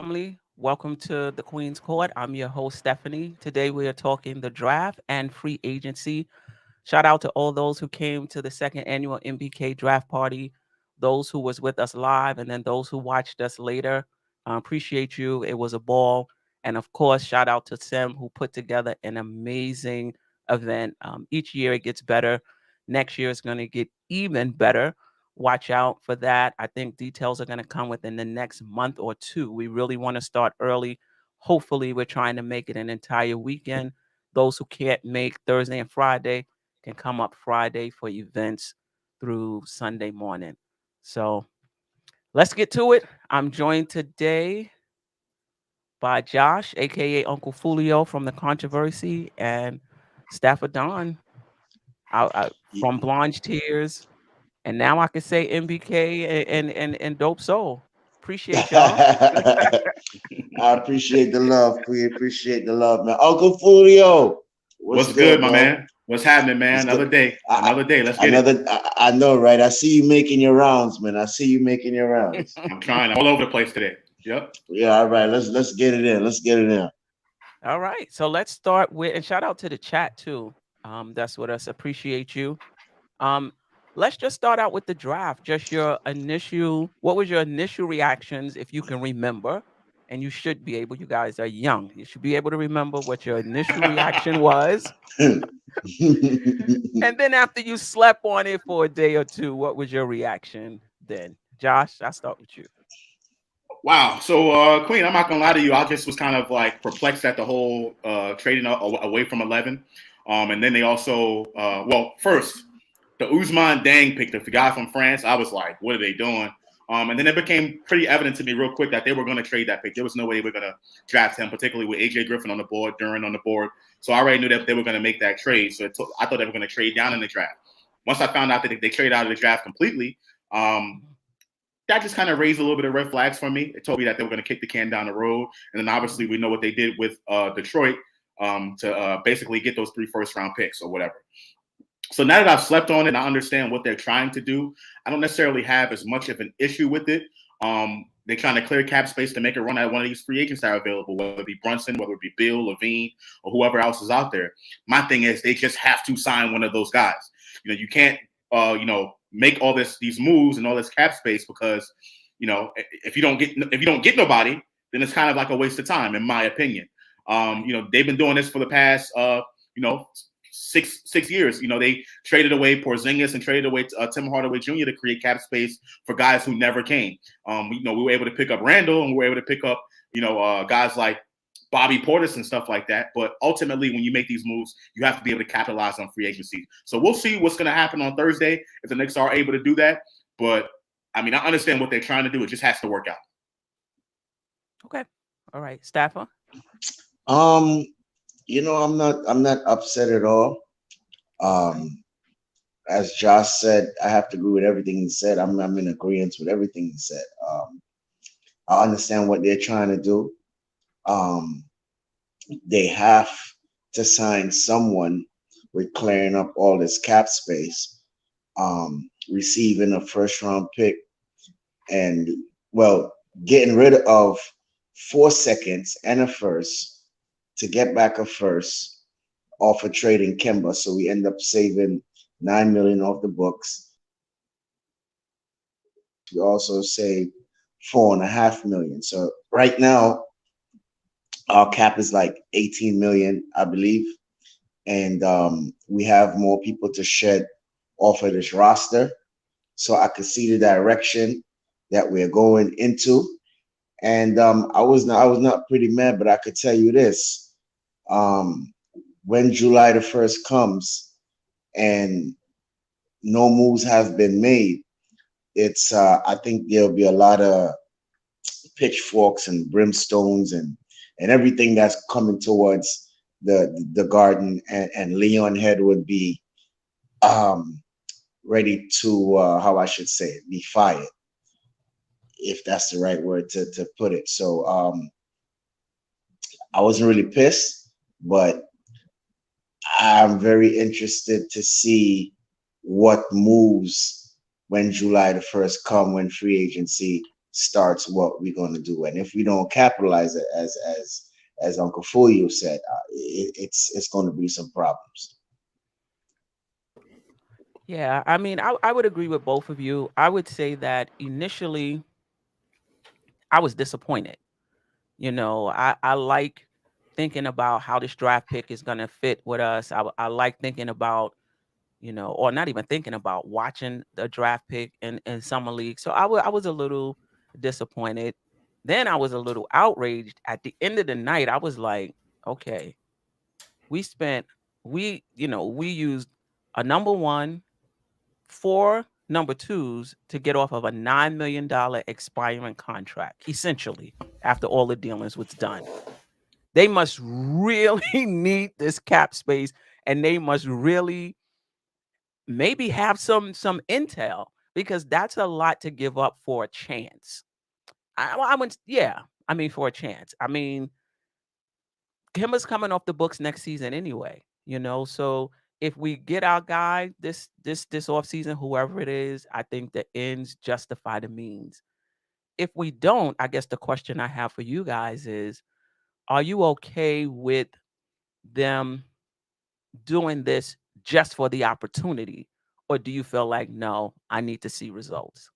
family. Welcome to the Queen's Court. I'm your host, Stephanie. Today we are talking the draft and free agency. Shout out to all those who came to the second annual MBK draft party, those who was with us live, and then those who watched us later. Appreciate you. It was a ball. And of course, shout out to Sim who put together an amazing event. Each year it gets better. Next year is going to get even better. Watch out for that. I think details are going to come within the next month or two. We really want to start early. Hopefully, we're trying to make it an entire weekend. Those who can't make Thursday and Friday can come up Friday for events through Sunday morning. So let's get to it. I'm joined today by Josh, aka Uncle Fulio from the Controversy, and Stafford Don from Blonde Tears. And now I can say MBK and Dope Soul. Appreciate y'all. I appreciate the love. We appreciate the love, man. Uncle Fulio, what's What's good, good, my bro? man? What's happening, What's man? good? Another day. Another day. Let's get it. I know, right? I see you making your rounds, man. I see you making your rounds. I'm trying. I'm all over the place today. Yep. Yeah, all right. Let's get it in. Let's get it in. All right. So let's start with and shout out to the chat too. That's with us. Appreciate you. Um, let's just start out with the draft. Just your initial, what was your initial reactions, if you can remember? And you should be able, you guys are young. You should be able to remember what your initial reaction was. And then after you slept on it for a day or two, what was your reaction then? Josh, I'll start with you. Wow. So, Queen, I'm not gonna lie to you. I just was kind of like perplexed at the whole trading away from 11. And then they also, first the Ousmane Dang pick, the guy from France. I was like, what are they doing? And then it became pretty evident to me real quick that they were going to trade that pick. There was no way they were going to draft him, particularly with AJ Griffin on the board, Duran on the board. So I already knew that they were going to make that trade. So I thought they were going to trade down in the draft. Once I found out that they traded out of the draft completely, that just kind of raised a little bit of red flags for me. It told me that they were going to kick the can down the road. And then obviously we know what they did with Detroit to basically get those 3 first-round picks or whatever. So now that I've slept on it and I understand what they're trying to do, I don't necessarily have as much of an issue with it. They're trying to clear cap space to make it run at one of these free agents that are available, whether it be Brunson, whether it be Bill, Levine, or whoever else is out there. My thing is they just have to sign one of those guys. You can't, make all these moves and all this cap space because, if you don't get nobody, then it's kind of like a waste of time, in my opinion. They've been doing this for the past, 6 years. They traded away Porzingis and traded away Tim Hardaway Jr. to create cap space for guys who never came. We were able to pick up Randall and we were able to pick up, guys like Bobby Portis and stuff like that. But ultimately, when you make these moves, you have to be able to capitalize on free agency. So we'll see what's going to happen on Thursday if the Knicks are able to do that. But I mean, I understand what they're trying to do. It just has to work out. Okay. All right. Staffer? um, I'm not upset at all. Um, as Josh said, I have to agree with everything he said. I'm in agreement with everything he said. I understand what they're trying to do. Um, they have to sign someone with clearing up all this cap space, receiving a first round pick, and well, getting rid of 4 seconds and a first to get back a first off of trading Kemba. So we end up saving 9 million off the books. We also save 4.5 million. So right now our cap is like 18 million, I believe, and we have more people to shed off of this roster. So I could see the direction that we're going into, and I was not pretty mad, but I could tell you this: um, when July the 1st comes and no moves have been made, it's I think there'll be a lot of pitchforks and brimstones and everything that's coming towards the garden, and Leon Head would be um ready to how I should say it, be fired, if that's the right word to put it. So I wasn't really pissed, but I'm very interested to see what moves when July the 1st come, when free agency starts what we're going to do. And if we don't capitalize it, as Uncle Fulio said, it's going to be some problems. Yeah, I mean, I would agree with both of you. I would say that initially I was disappointed. I like thinking about how this draft pick is going to fit with us. I like thinking about, or not even thinking about watching the draft pick in summer league. So I was a little disappointed. Then I was a little outraged. At the end of the night, I was like, okay, we spent, we used a number one, four number twos to get off of a $9 million expiring contract, essentially, after all the dealings was done. They must really need this cap space, and they must really maybe have some intel, because that's a lot to give up for a chance. I would, yeah. I mean, for a chance. I mean, Kimba's coming off the books next season anyway. So if we get our guy this off season, whoever it is, I think the ends justify the means. If we don't, I guess the question I have for you guys is, are you okay with them doing this just for the opportunity? Or do you feel like, no, I need to see results?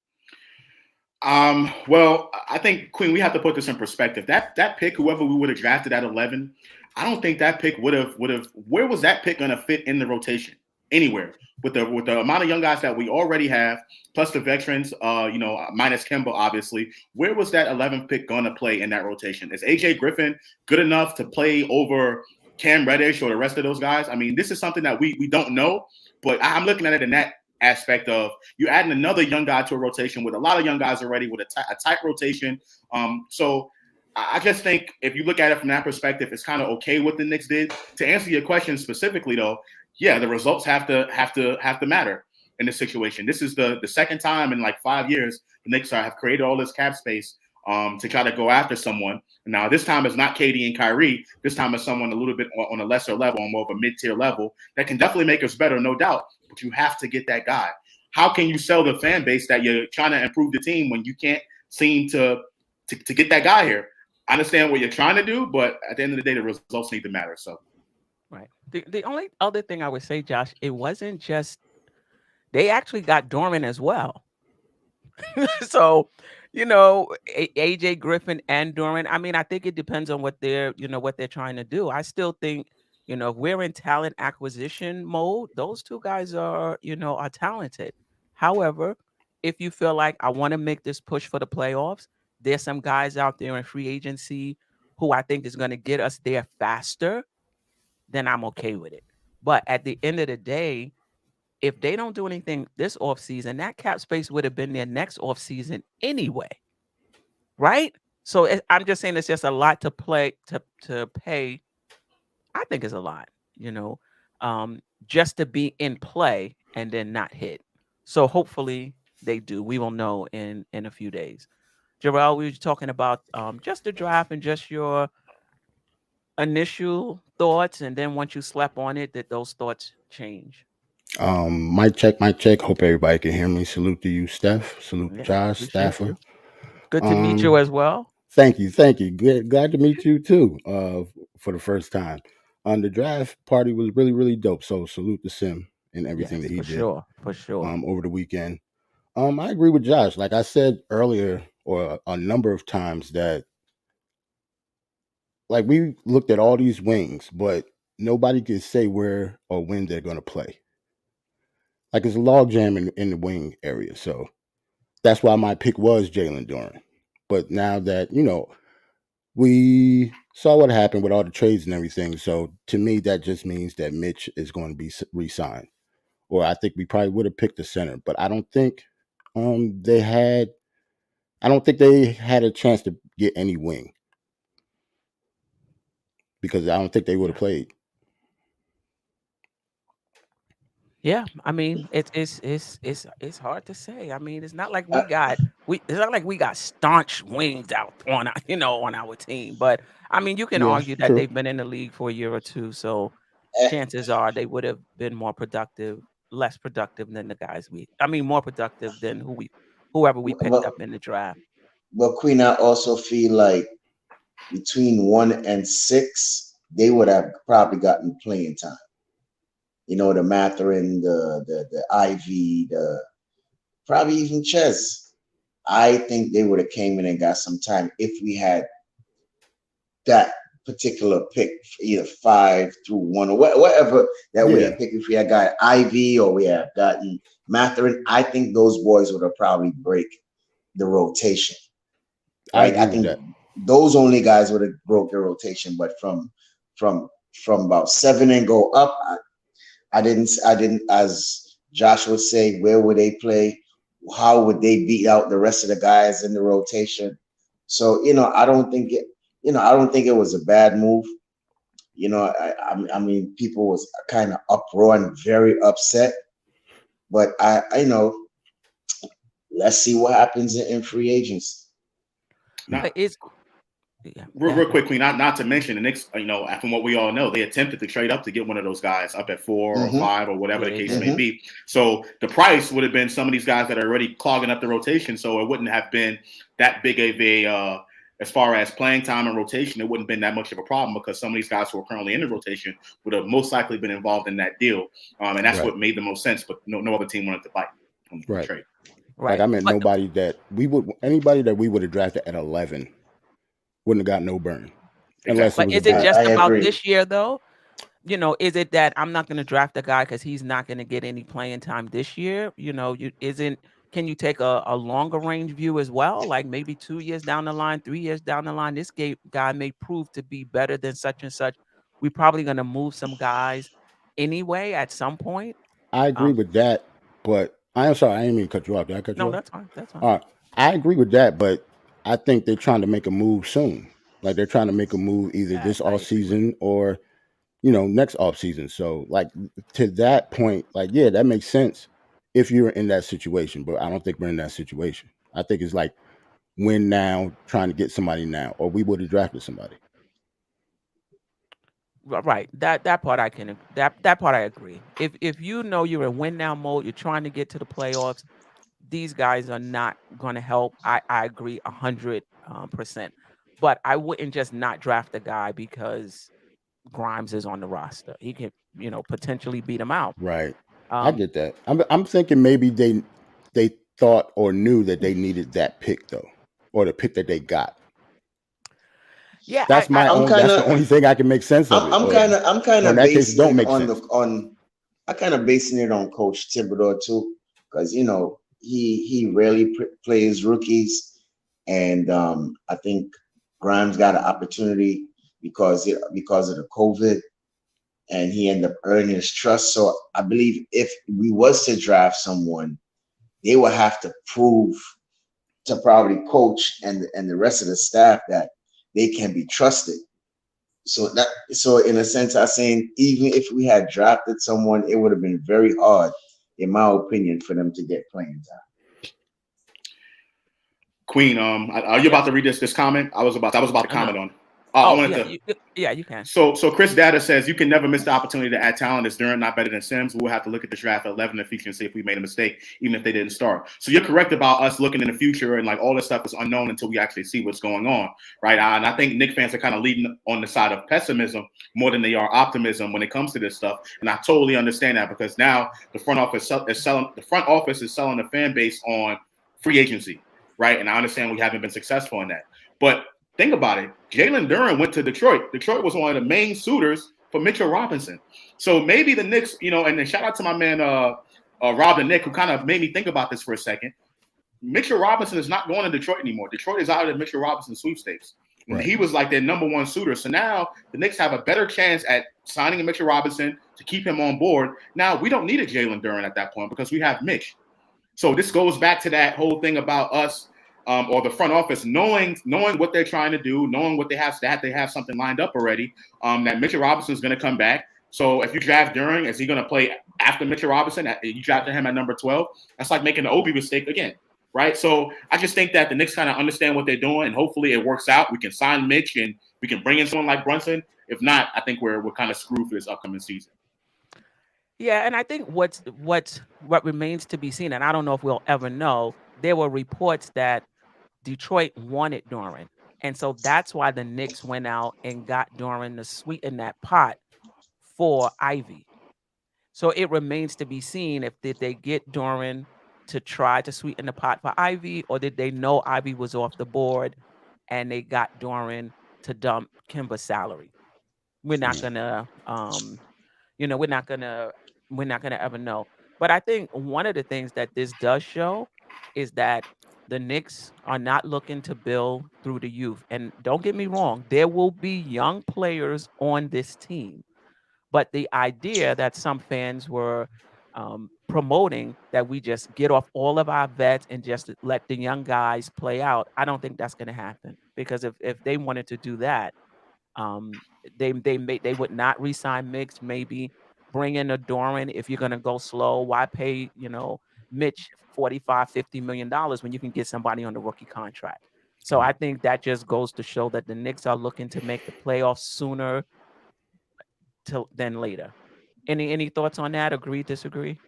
Well, I think Queen, we have to put this in perspective. That pick, whoever we would have drafted at 11, I don't think that pick would have. Where was that pick going to fit in the rotation? Anywhere with the amount of young guys that we already have, plus the veterans, minus Kemba, obviously. Where was that 11th pick going to play in that rotation? Is AJ Griffin good enough to play over Cam Reddish or the rest of those guys? I mean, this is something that we don't know, but I'm looking at it in that aspect of you adding another young guy to a rotation with a lot of young guys already with a tight rotation. So I just think if you look at it from that perspective, it's kind of okay what the Knicks did. To answer your question specifically, though, yeah, the results have to matter in this situation. This is the second time in like 5 years the Knicks have created all this cap space to try to go after someone. Now, this time it's not KD and Kyrie. This time it's someone a little bit on a lesser level, on more of a mid-tier level that can definitely make us better, no doubt. But you have to get that guy. How can you sell the fan base that you're trying to improve the team when you can't seem to get that guy here? I understand what you're trying to do, but at the end of the day, the results need to matter. So, Right. The only other thing I would say, Josh, it wasn't just, they actually got Dorman as well. So, AJ Griffin and Dorman. I mean, I think it depends on what they're trying to do. I still think, if we're in talent acquisition mode, those two guys are talented. However, if you feel like I want to make this push for the playoffs, there's some guys out there in free agency who I think is going to get us there faster, then I'm okay with it. But at the end of the day, if they don't do anything this offseason, that cap space would have been there next offseason anyway, right? So I'm just saying it's just a lot to play to pay. I think it's a lot, you know, just to be in play and then not hit. So hopefully they do. We will know in a few days. Jarrell, we were talking about just the draft and just your initial thoughts, and then once you slept on it, that those thoughts change. Mic check, mic check. Hope everybody can hear me. Salute to you, Steph. Salute to Yeah, Josh, appreciate Staffer. you. Good to meet you as well. Thank you, thank you. Glad to meet you too. For the first time. The draft party was really, really dope. So salute to Sim and everything Yes, that he for did sure, for sure. over the weekend. I agree with Josh. Like I said earlier, or a number of times, that like we looked at all these wings, but nobody can say where or when they're going to play. Like it's a log jam in the wing area. So that's why my pick was Jalen Duran. But now that we saw what happened with all the trades and everything, so to me that just means that Mitch is going to be re-signed. Or I think we probably would have picked a center, but they had. I don't think they had a chance to get any wing because I don't think they would have Yeah. played. Yeah, I mean, it's hard to say. I mean, it's not like Uh, we got staunch wings out on on our team. But I mean, you can Yeah, argue that true. they've been in the league for a year or two, so eh, chances are they would have been more productive, less productive than the guys I mean, more productive than whoever we picked but up in the draft. but Queen, I also feel like between 1 and 6, they would have probably gotten playing time. The Matherin, the Ivy, the probably even Ches. I think they would have came in and got some time if we had that particular pick, either 5 through 1 or whatever that we Yeah, had picked. If we had got Ivy or we had gotten Matherin, I think those boys would have probably break the rotation, I right? I agree with think that. those only guys would have broke the rotation, but from from about 7 and go up, I didn't, as Josh would say, where would they play? How would they beat out the rest of the guys in the rotation? So, I don't think it was a bad move. I mean, people was kind of uproar and very upset, but let's see what happens in free agents. Not Is yeah, real quick, Queen. Not to mention the Knicks. From what we all know, they attempted to trade up to get one of those guys up at 4 or 5 or whatever yeah, the they case did. may Hmm. be. So the price would have been some of these guys that are already clogging up the rotation. So it wouldn't have been that big of a as far as playing time and rotation. It wouldn't have been that much of a problem because some of these guys who are currently in the rotation would have most likely been involved in that deal, and that's Right, what made the most sense. But no other team wanted to bite on the right. trade. Like Right. I meant But anybody that we would have drafted at 11 wouldn't have got no burn unless it Exactly. but was a is it bad. I just about agree. this year though? Is it that I'm not going to draft a guy because he's not going to get any playing time this year? You isn't. Can you take a longer range view as well? Like maybe 2 years down the line, 3 years down the line, this guy may prove to be better than such and such. We're probably going to move some guys anyway at some point. I agree Um, with that, but I'm sorry, I didn't mean to cut you off. Did I cut you no, off? that's fine. That's fine. All right, I agree with that, but I think they're trying to make a move soon. Like they're trying to make a move either That this I off agree with. season or next off season. So like to that point, like yeah, that makes sense if you're in that situation. But I don't think we're in that situation. I think it's like win now, trying to get somebody now, or we would have drafted somebody. Right. That part I can that part I agree. If you're in win now mode, you're trying to get to the playoffs. These guys are not going to help. I agree 100%. But I wouldn't just not draft a guy because Grimes is on the roster. He can, potentially beat him out. Right. I Um, get that. I'm thinking maybe they thought or knew that they needed that pick though, or the pick that they got. yeah, That's my I'm own. kind That's the of, only thing I can make sense of I'm, it. I'm kind of, I'm kind Or in of that case, it basing don't it make on sense. I kind of basing it on Coach Thibodeau too, because he rarely plays rookies, and I think Grimes got an opportunity because of the COVID, and he ended up earning his trust. So I believe if we was to draft someone, they would have to prove to probably coach and the rest of the staff that they can be trusted. So in a sense, I'm saying even if we had drafted someone, it would have been very hard, in my opinion, for them to get playing time. Queen, are you about yes. to read this comment? I was about to comment No. on. I Oh, wanted yeah, to. yeah, you can. So Chris Data says you can never miss the opportunity to add talent. It's Durant not better than Sims. We'll have to look at the draft at 11 in the future and see if we made a mistake, even if they didn't start. So you're correct about us looking in the future and like all this stuff is unknown until we actually see what's going on, right? And I think Knick fans are kind of leading on the side of pessimism more than they are optimism when it comes to this stuff. And I totally understand that because now the front office is selling the fan base on free agency, right? And I understand we haven't been successful in that, but think about it. Jalen Duren went to Detroit. Detroit was one of the main suitors for Mitchell Robinson. So maybe the Knicks, and then shout out to my man Rob the Nick, who kind of made me think about this for a second. Mitchell Robinson is not going to Detroit anymore. Detroit is out of the Mitchell Robinson sweepstakes. And Right. he was like their number one suitor. So now the Knicks have a better chance at signing a Mitchell Robinson to keep him on board. Now we don't need a Jalen Duren at that point because we have Mitch. So this goes back to that whole thing about us or the front office knowing what they're trying to do, knowing what they have, that they have something lined up already. That Mitchell Robinson is going to come back. So if you draft Duren, is he going to play after Mitchell Robinson? You drafted him at number 12. That's like making the Obi mistake again, right? So I just think that the Knicks kind of understand what they're doing, and hopefully it works out. We can sign Mitch, and we can bring in someone like Brunson. If not, I think we're kind of screwed for this upcoming season. Yeah, and I think what remains to be seen, and I don't know if we'll ever know. There were reports that Detroit wanted Doran. And so that's why the Knicks went out and got Doran to sweeten that pot for Ivy. So it remains to be seen if did they get Doran to try to sweeten the pot for Ivy, or did they know Ivy was off the board and they got Doran to dump Kimba's salary. We're not gonna we're not gonna ever know. But I think one of the things that this does show is that the Knicks are not looking to build through the youth. And don't get me wrong, there will be young players on this team. But the idea that some fans were promoting that we just get off all of our vets and just let the young guys play out, I don't think that's going to happen. Because if they wanted to do that, um, they would not re-sign Mix. Maybe bring in a Doran if you're going to go slow. Why pay Mitch 45-50 million when you can get somebody on the rookie contract? So I think that just goes to show that the Knicks are looking to make the playoffs sooner than later. Any thoughts on that? Agree, disagree?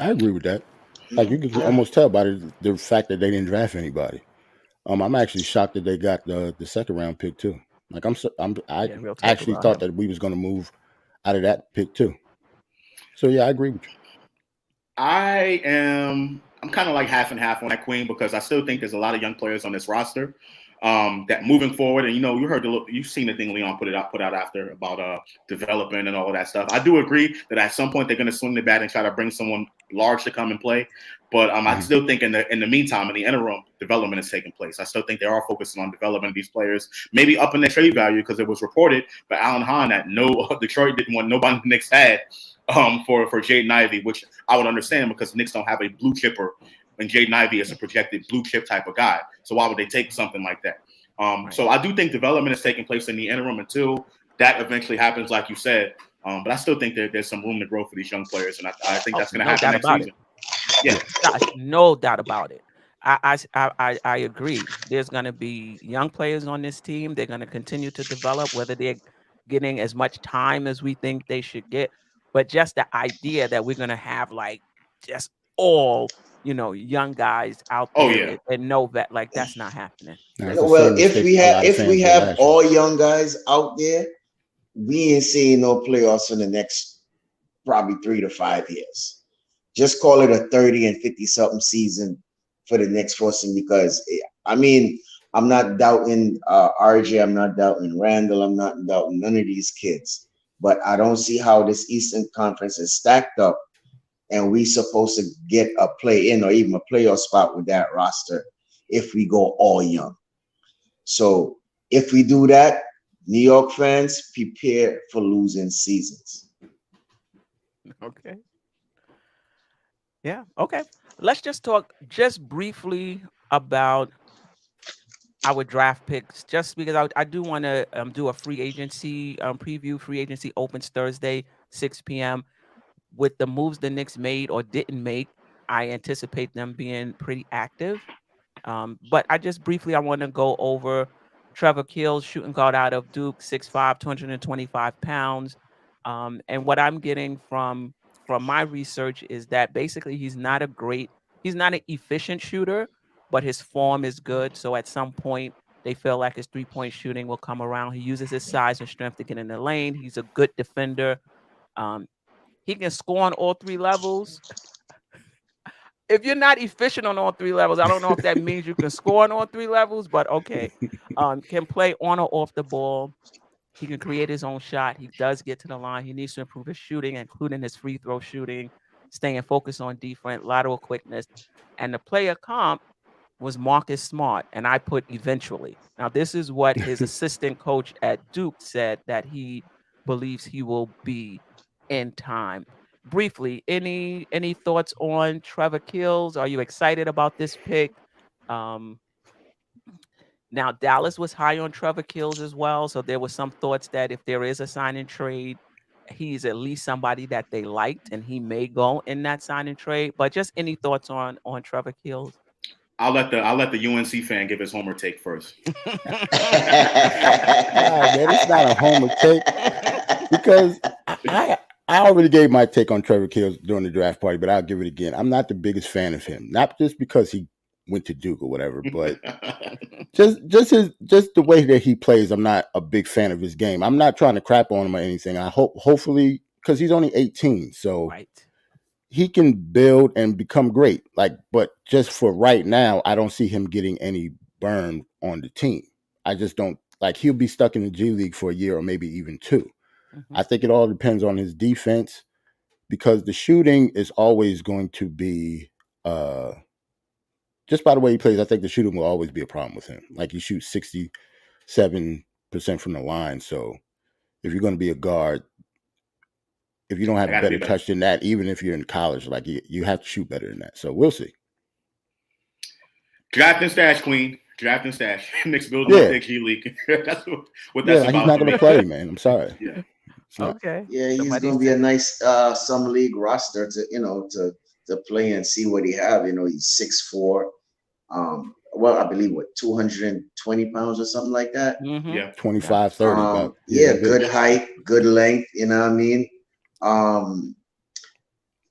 I agree with that. Like you can almost tell by the fact that they didn't draft anybody. I'm actually shocked that they got the second round pick too. Like I Yeah, we'll talk actually about thought him. that we was going to move out of that pick too. So yeah, I agree with you. I'm kind of like half and half on that, Queen, because I still think there's a lot of young players on this roster that moving forward, and you've seen the thing Leon put out after about development and all of that stuff. I do agree that at some point they're going to swing the bat and try to bring someone large to come and play. But I still think in the meantime, in the interim, development is taking place. I still think they are focusing on developing these players, maybe up in their trade value, because it was reported by Alan Hahn that Detroit didn't want nobody the Knicks had for Jaden Ivey, which I would understand because Knicks don't have a blue chipper, and Jaden Ivey is a projected blue chip type of guy. So why would they take something like that? Right. So I do think development is taking place in the interim until that eventually happens, like you said. But I still think that there's some room to grow for these young players, and I think that's going to No happen doubt next about season. it. Yeah. No doubt about it. I agree. There's going to be young players on this team. They're going to continue to develop, whether they're getting as much time as we think they should get. But just the idea that we're going to have like just all young guys out Oh, there yeah. and no vet, like that's not happening. Now, it's That's the Well, same if mistake we a have lot of if we fans made have last year. all young guys out there, we ain't seeing no playoffs in the next probably 3 to 5 years. Just call it a 30 and 50 something season for the next forcing because I'm not doubting RJ, I'm not doubting Randall, I'm not doubting none of these kids, but I don't see how this Eastern Conference is stacked up and we supposed to get a play in or even a playoff spot with that roster if we go all young. So if we do that, New York fans prepare for losing seasons. okay. Yeah. Okay. Let's just talk just briefly about our draft picks, just because I do want to do a free agency preview. Free agency opens Thursday, 6 p.m. With the moves the Knicks made or didn't make, I anticipate them being pretty active. But I want to go over Trevor Keels, shooting guard out of Duke, 6'5", 225 pounds. And what I'm getting from my research is that basically he's not an efficient shooter, but his form is good. So at some point, they feel like his three-point shooting will come around. He uses his size and strength to get in the lane. He's a good defender. Um, he can score on all three levels. If you're not efficient on all three levels, I don't know if that means you can score on all three levels, but okay. Can play on or off the ball. He can create his own shot. He does get to the line. He needs to improve his shooting, including his free throw shooting, staying focused on defense, lateral quickness. And the player comp was Marcus Smart, and I put eventually. Now, this is what his assistant coach at Duke said that he believes he will be in time. Briefly, any thoughts on Trevor Keels? Are you excited about this pick? Um, Now, Dallas was high on Trevor Keels as well, so there was some thoughts that if there is a sign and trade, he's at least somebody that they liked, and he may go in that sign and trade. But just any thoughts on Trevor Keels? I'll let the UNC fan give his homer take first. Nah, man, it's not a homer take because I already gave my take on Trevor Keels during the draft party, but I'll give it again. I'm not the biggest fan of him, not just because he went to Duke or whatever. But just the way that he plays, I'm not a big fan of his game. I'm not trying to crap on him or anything. I hopefully because he's only 18, so Right. he can build and become great. Like, but just for right now, I don't see him getting any burn on the team. I just don't like he'll be stuck in the G League for a year or maybe even two. Hmm. I think it all depends on his defense because the shooting is always going to be just by the way he plays, I think the shooting will always be a problem with him. Like he shoots 67% from the line. So if you're going to be a guard, if you don't I have a got to be better better. touch than that, even if you're in college, like you have to shoot better than that. So we'll see. Draft and stash, Queen. Draft and stash. Knicks building up Yeah. their G League. That's what Yeah. that's Like he's about not to going to me. play, man. I'm sorry. Yeah. It's not. Okay. Yeah, he's Somebody gonna be a said, nice summer league roster to to play and see what he have. He's 6'4". Well, I believe what 220 pounds or something like that. mm-hmm. Yeah. Yeah. 25, 30, about, yeah, Yeah, he big. good height, good length. You know what I mean? Um,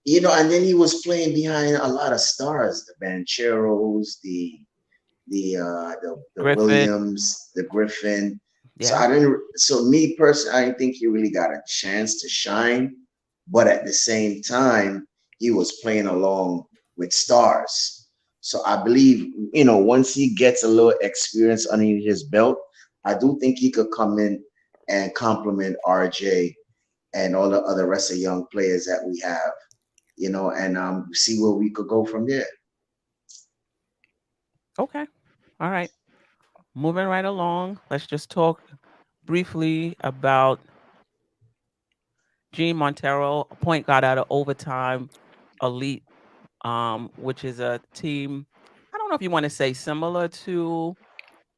and then he was playing behind a lot of stars, the Bancheros, the Griffin. Williams, the Griffin. So Yeah. I didn't. So me personally, I didn't think he really got a chance to shine. But at the same time, he was playing along with stars. So I believe once he gets a little experience under his belt, I do think he could come in and complement RJ and all the other rest of young players that we have. And see where we could go from there. Okay. All right. Moving right along. Let's just talk briefly about Gene Montero, a point guard out of Overtime Elite, which is a team. I don't know if you want to say similar to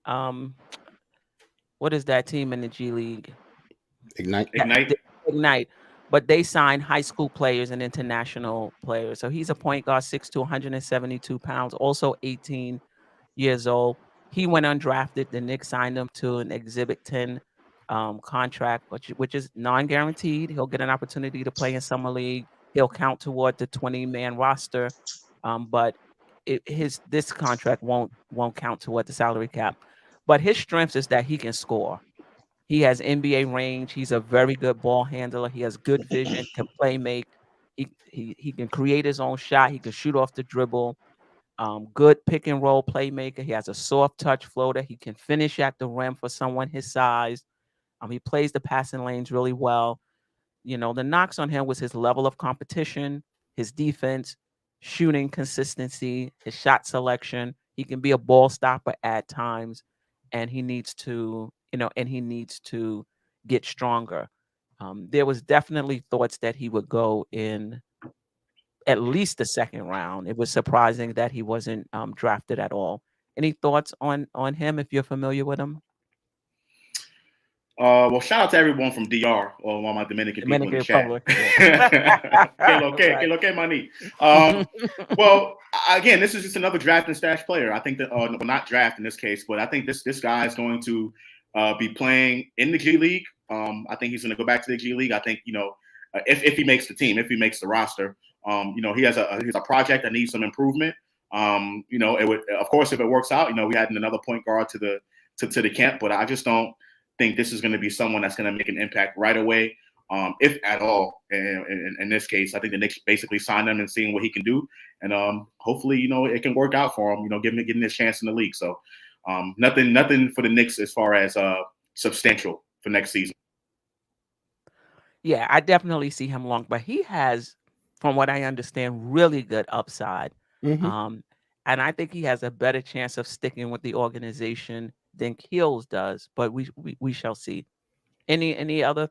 um, what is that team in the G League? Ignite. That Ignite. Ignite, but they sign high school players and international players. So he's a point guard, 6'2", 172 pounds, also 18 years old. He went undrafted. The Knicks signed him to an Exhibit 10 contract, which is non-guaranteed. He'll get an opportunity to play in summer league. He'll count toward the 20-man roster, but this contract won't count toward the salary cap. But his strength is that he can score. He has NBA range. He's a very good ball handler. He has good vision, can play make. He can create his own shot. He can shoot off the dribble. Good pick and roll playmaker. He has a soft touch floater. He can finish at the rim for someone his size. He plays the passing lanes really well. The knocks on him was his level of competition, his defense, shooting consistency, his shot selection. He can be a ball stopper at times, and he needs to get stronger. There was definitely thoughts that he would go in at least the second round. It was surprising that he wasn't drafted at all. Any thoughts on him if you're familiar with him? Well, shout out to everyone from DR or all my Dominican people in Dominican the chat. Republic. Yeah. Que lo que, money. Well, again, this is just another draft and stash player. I think that, well, not draft in this case, but I think this guy is going to be playing in the G League. I think he's going to go back to the G League. I think if he makes the team, if he makes the roster, he has a project that needs some improvement. It would, of course, if it works out, we had another point guard to the camp, but I just don't think this is going to be someone that's going to make an impact right away, if at all. In this case, I think the Knicks basically signed him and seeing what he can do, and hopefully, it can work out for him. Getting his chance in the league. So, nothing for the Knicks as far as substantial for next season. Yeah, I definitely see him long, but he has, from what I understand, really good upside. Mm-hmm. And I think he has a better chance of sticking with the organization than Keels does, but we shall see. Any other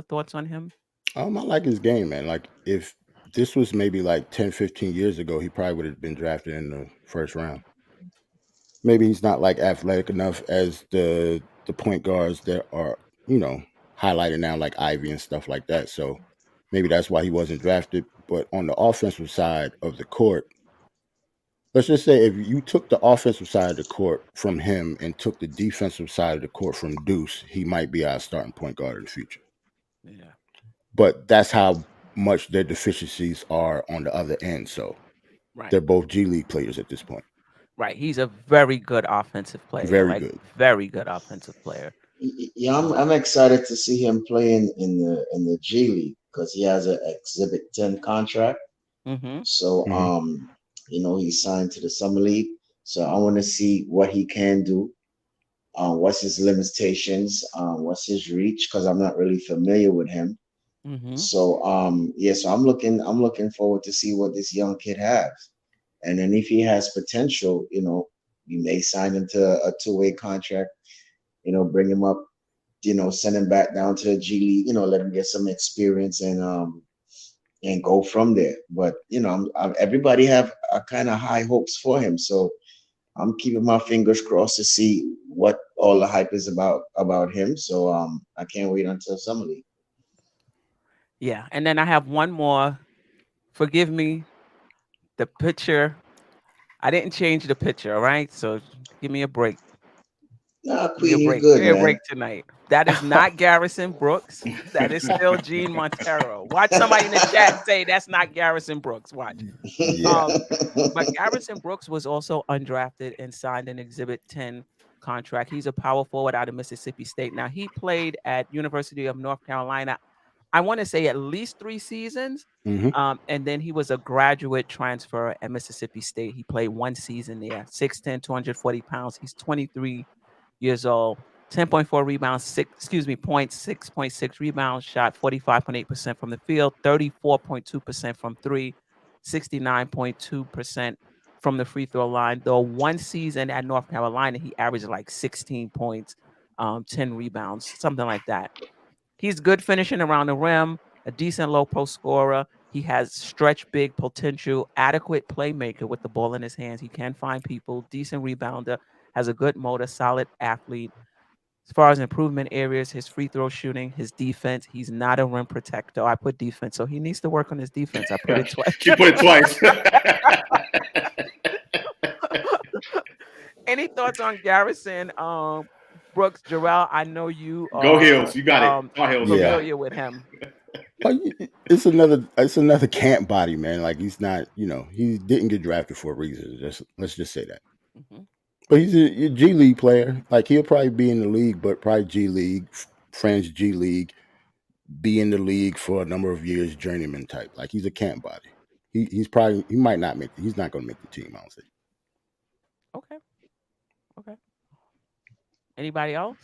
thoughts on him? I like his game, man. Like if this was maybe like 10, 15 years ago, he probably would have been drafted in the first round. Maybe he's not like athletic enough as the point guards that are, highlighted now, like Ivy and stuff like that. So maybe that's why he wasn't drafted. But on the offensive side of the court, let's just say if you took the offensive side of the court from him and took the defensive side of the court from Deuce, he might be our starting point guard in the future. Yeah. But that's how much their deficiencies are on the other end. So Right. they're both G League players at this point. Right. He's a very good offensive player. Very Like good. very good offensive player. Yeah, I'm Um, I'm excited to see him playing in the G League because he has an Exhibit 10 contract. mm-hmm. So Hmm. he's signed to the summer league. So I want to see what he can do. What's his limitations? What's his reach? Because I'm not really familiar with him. Mm-hmm. So yeah, so I'm looking forward to see what this young kid has. And then if he has potential, you may sign him to a two-way contract, bring him up, send him back down to the G League, let him get some experience and go from there. But everybody have a kind of high hopes for him, so I'm keeping my fingers crossed to see what all the hype is about him. So I can't wait until summer league. Yeah. And then I have one more. Forgive me. The picture. I didn't change the picture. All right. So give me a break. Nah, Give me a Queen, you break. Give good, me a man. break tonight. That is not Garrison Brooks. That is still Gene Montero. Watch somebody in the chat say that's not Garrison Brooks. Watch. Yeah. Um, but Garrison Brooks was also undrafted and signed an Exhibit 10 contract. He's a power forward out of Mississippi State. Now he played at University of North Carolina. I want to say at least 3 seasons. Hmm. And then he was a graduate transfer at Mississippi State. He played 1 season there. 6'10", 240 pounds. He's 23 years old. 10.4 rebounds, point 6.6 rebounds, shot 45.8% from the field, 34.2% from three, 69.2% from the free throw line. Though 1 season at North Carolina, he averaged like 16 points, 10 rebounds, something like that. He's good finishing around the rim, a decent low post scorer. He has stretch big potential, adequate playmaker with the ball in his hands. He can find people, decent rebounder, has a good motor, solid athlete. As far as improvement areas, his free throw shooting, his defense, he's not a rim protector. I put defense, so he needs to work on his defense. I put it twice. She put it twice. Any thoughts on Garrison Brooks, Jarrell? I know you Go are Hills, you got it. Go Hills, you Yeah. got it. familiar with him. Well, it's another camp body, man. Like he's not, he didn't get drafted for a reason. Let's just say that. Hmm. But he's a G League player. Like he'll probably be in the league, but probably G League, French G League, be in the league for a number of years, journeyman type. Like he's a camp body. He might not make. He's not going to make the team. I don't think. Okay. Okay. Anybody else?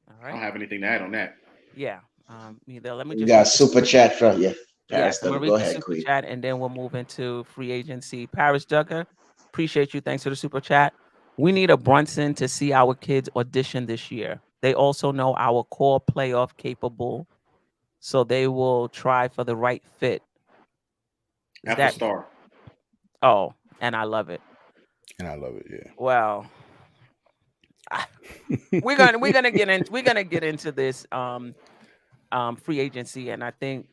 All I don't right. have anything to add on that. Yeah. Either let me We just got read this super super. chat from you, Yes, Paris I'm Duggar. gonna Go read the ahead, super Queen. chat and then we'll move into free agency. Paris Duggar, appreciate you. Thanks for the super chat. We need a Brunson to see our kids audition this year. They also know our core playoff capable, so they will try for the right fit. Is After that? Star. Oh, and I love it. And I love it. Well, I- Yeah. we're gonna get into this free agency, and I think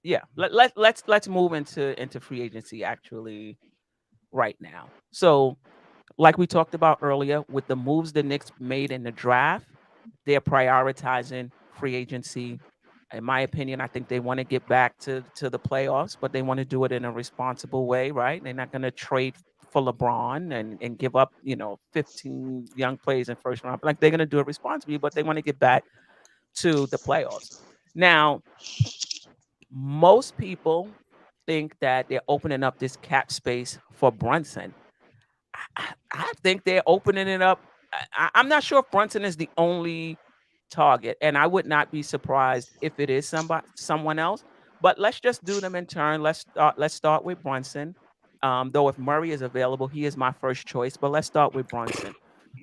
yeah, let's move into free agency actually right now. So, like we talked about earlier, with the moves the Knicks made in the draft, they're prioritizing free agency. In my opinion, I think they want to get back to the playoffs, but they want to do it in a responsible way, right? They're not going to trade for LeBron and give up, 15 young players in first round. Like they're going to do it responsibly, but they want to get back to the playoffs. Now, most people think that they're opening up this cap space for Brunson. I think they're opening it up. I'm not sure if Brunson is the only target, and I would not be surprised if it is someone else. But let's just do them in turn. Let's start with Brunson. Though if Murray is available, he is my first choice. But let's start with Brunson.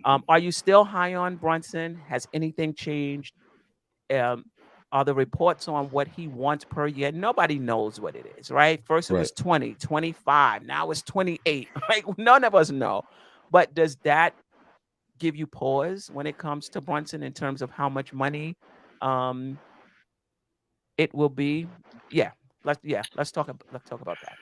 Are you still high on Brunson? Has anything changed? Um, are the reports on what he wants per year? Nobody knows what it is, right? First it Right. was 20, 25. Now it's 28. Like none of us know. But does that give you pause when it comes to Brunson in terms of how much money um it will be? Yeah. Let's talk about that.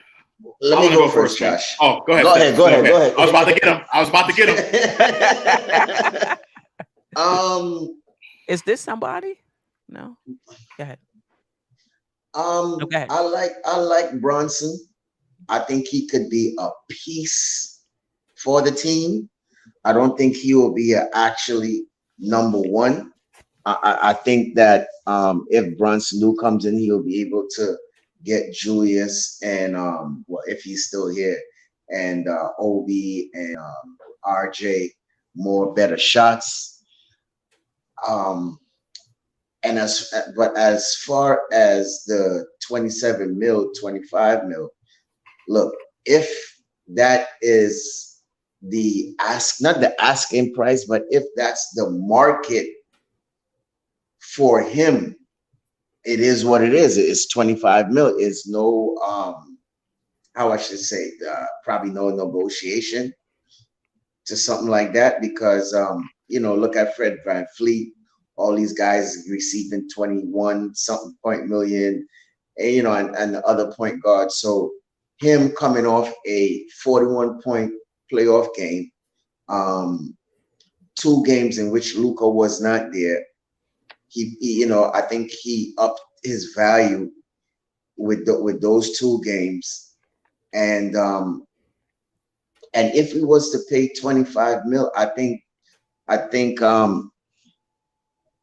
Let I me want to go go first, first, King. Josh. Oh, go ahead, Go ahead, Stephanie. go Go ahead, go ahead. ahead. I was about to get him. I was about to get him. um, Is this somebody? No. Go ahead. No, go ahead. I like Bronson. I think he could be a piece for the team. I don't think he will be actually number one. I think that if Brunson New comes in, he'll be able to get Julius and well, if he's still here, and Obi and RJ more better shots. Um, and as far as the 27 mil, 25 mil, look, if that is not the asking price, but if that's the market for him, it is what it is. It's 25 mil. It's no, how I should say, probably no negotiation to something like that because, look at Fred VanVleet, all these guys receiving 21 something point million, and the other point guard. So him coming off a 41 point playoff game, 2 games in which Luka was not there. I think he upped his value with those 2 games, and if he was to pay 25 mil, I think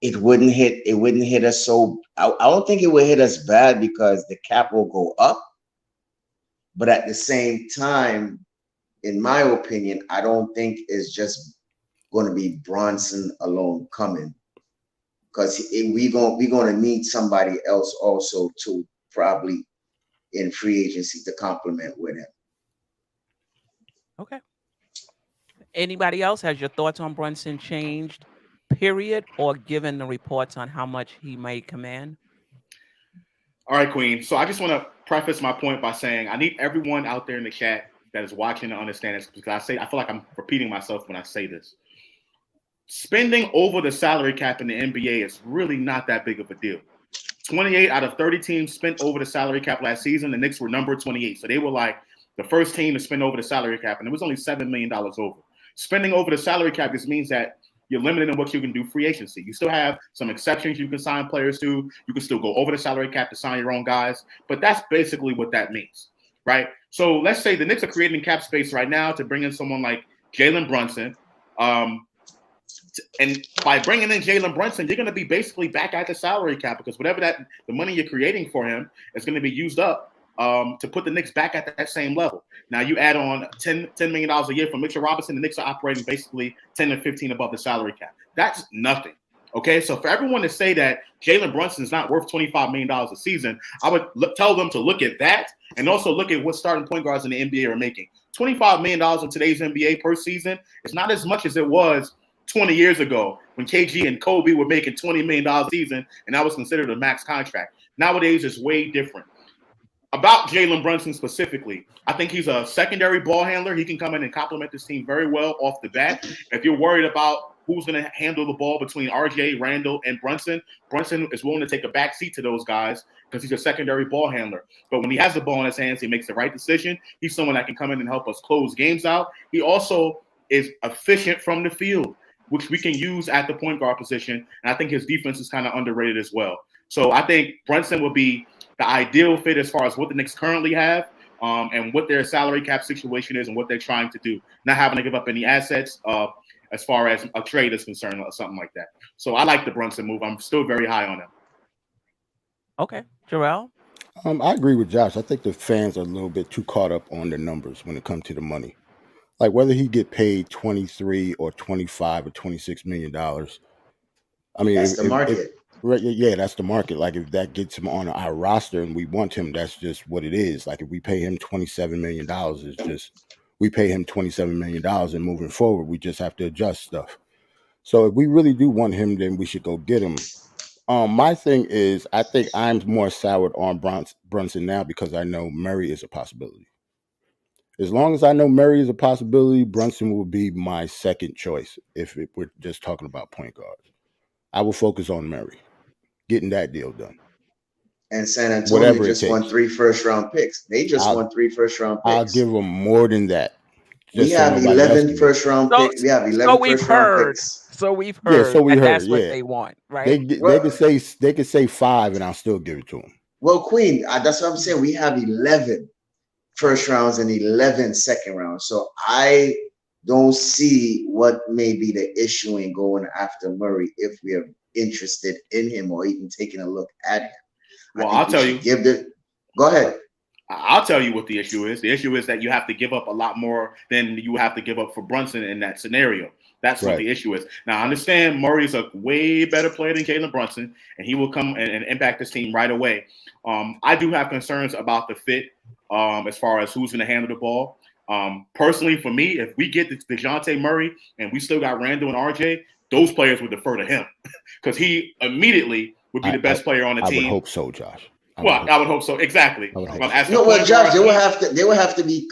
it wouldn't hit us so. I don't think it would hit us bad because the cap will go up, but at the same time, in my opinion, I don't think it's just going to be Bronson alone coming. Because we're going to need somebody else also to probably in free agency to complement with him. Okay. Anybody else? Has your thoughts on Brunson changed, period, or given the reports on how much he may command? All right, Queen. So I just want to preface my point by saying I need everyone out there in the chat that is watching to understand this because I feel like I'm repeating myself when I say this. Spending over the salary cap in the NBA is really not that big of a deal. 28 out of 30 teams spent over the salary cap last season. The Knicks were number 28. So they were like the first team to spend over the salary cap, and it was only $7 million over. Spending over the salary cap just means that you're limited in what you can do free agency. You still have some exceptions you can sign players to. You can still go over the salary cap to sign your own guys. But that's basically what that means, right? So let's say the Knicks are creating cap space right now to bring in someone like Jalen Brunson. And by bringing in Jalen Brunson, you're going to be basically back at the salary cap because whatever the money you're creating for him is going to be used up to put the Knicks back at that same level. Now you add on $10 million a year from Mitchell Robinson. The Knicks are operating basically 10 to 15 above the salary cap. That's nothing. Okay, so for everyone to say that Jalen Brunson is not worth $25 million a season, I would tell them to look at that and also look at what starting point guards in the NBA are making. $25 million in today's NBA per season is not as much as it was 20 years ago when KG and Kobe were making $20 million a season, and that was considered a max contract. Nowadays, it's way different. About Jalen Brunson specifically, I think he's a secondary ball handler. He can come in and complement this team very well off the bat. If you're worried about who's going to handle the ball between RJ, Randall, and Brunson is willing to take a back seat to those guys because he's a secondary ball handler. But when he has the ball in his hands, he makes the right decision. He's someone that can come in and help us close games out. He also is efficient from the field, which we can use at the point guard position. And I think his defense is kind of underrated as well. So I think Brunson would be the ideal fit as far as what the Knicks currently have and what their salary cap situation is and what they're trying to do. Not having to give up any assets as far as a trade is concerned or something like that. So I like the Brunson move. I'm still very high on him. Okay. Jarrell? I agree with Josh. I think the fans are a little bit too caught up on the numbers when it comes to the money. Like whether he get paid 23 or 25 or 26 million dollars. I mean, that's the market. Yeah, that's the market. Like if that gets him on our roster and we want him, that's just what it is. Like if we pay him $27 million, it's just we pay him $27 million, and moving forward, we just have to adjust stuff. So if we really do want him, then we should go get him. My thing is, I think I'm more soured on Brunson now because I know Murray is a possibility. As long as I know Murray is a possibility, Brunson will be my second choice if we're just talking about point guards. I will focus on Murray, getting that deal done. And San Antonio Whatever just won 3 first-round picks. They just won 3 first-round picks. I'll give them more than that. We have 11 first-round picks. We have 11 first-round picks. So we've heard. Yeah, so we heard. That's what they want, right? They could say 5, and I'll still give it to them. Well, Queen, that's what I'm saying. We have 11 first rounds and 11 second rounds. So I don't see what may be the issue in going after Murray if we are interested in him or even taking a look at him. I Well, think I'll we tell should you. give the. Go ahead. I'll tell you what the issue is. The issue is that you have to give up a lot more than you have to give up for Brunson in that scenario. That's what Right. the issue is. Now, I understand Murray is a way better player than Jalen Brunson, and he will come and impact this team right away. I do have concerns about the fit as far as who's going to handle the ball. Personally, for me, if we get DeJounte Murray and we still got Randall and RJ, those players would defer to him because he immediately would be the best player on the I would team. hope so, Josh. I would hope so. Exactly. I would hope As the No, well, point Josh, guard, they will have to be.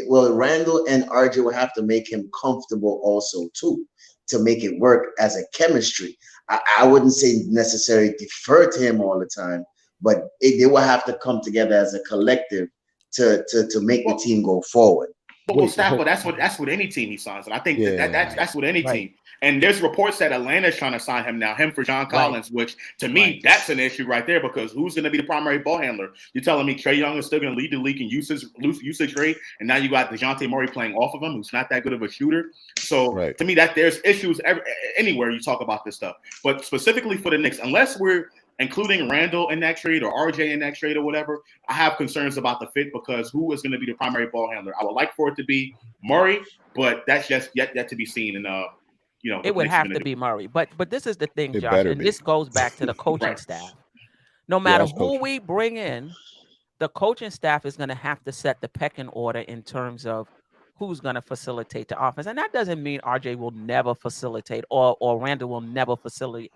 Well, Randall and RJ will have to make him comfortable also too, to make it work as a chemistry. I wouldn't say necessarily defer to him all the time, but they will have to come together as a collective to make the team go forward. Well, Stafford, that's what any team he signs. And I think that's what any team. And there's reports that Atlanta's trying to sign him now, him for John Collins, which to me, that's an issue right there because who's going to be the primary ball handler? You're telling me Trae Young is still going to lead the league in usage rate, and now you got DeJounte Murray playing off of him, who's not that good of a shooter. So to me, that there's issues anywhere you talk about this stuff. But specifically for the Knicks, unless we're including Randall in that trade or RJ in that trade or whatever, I have concerns about the fit because who is going to be the primary ball handler? I would like for it to be Murray, but that's just yet to be seen. And it would have to be Murray. But this is the thing, It Josh, and this goes back to the coaching staff. No matter who we bring in, the coaching staff is going to have to set the pecking order in terms of who's going to facilitate the offense. And that doesn't mean RJ will never facilitate or Randall will never facilitate.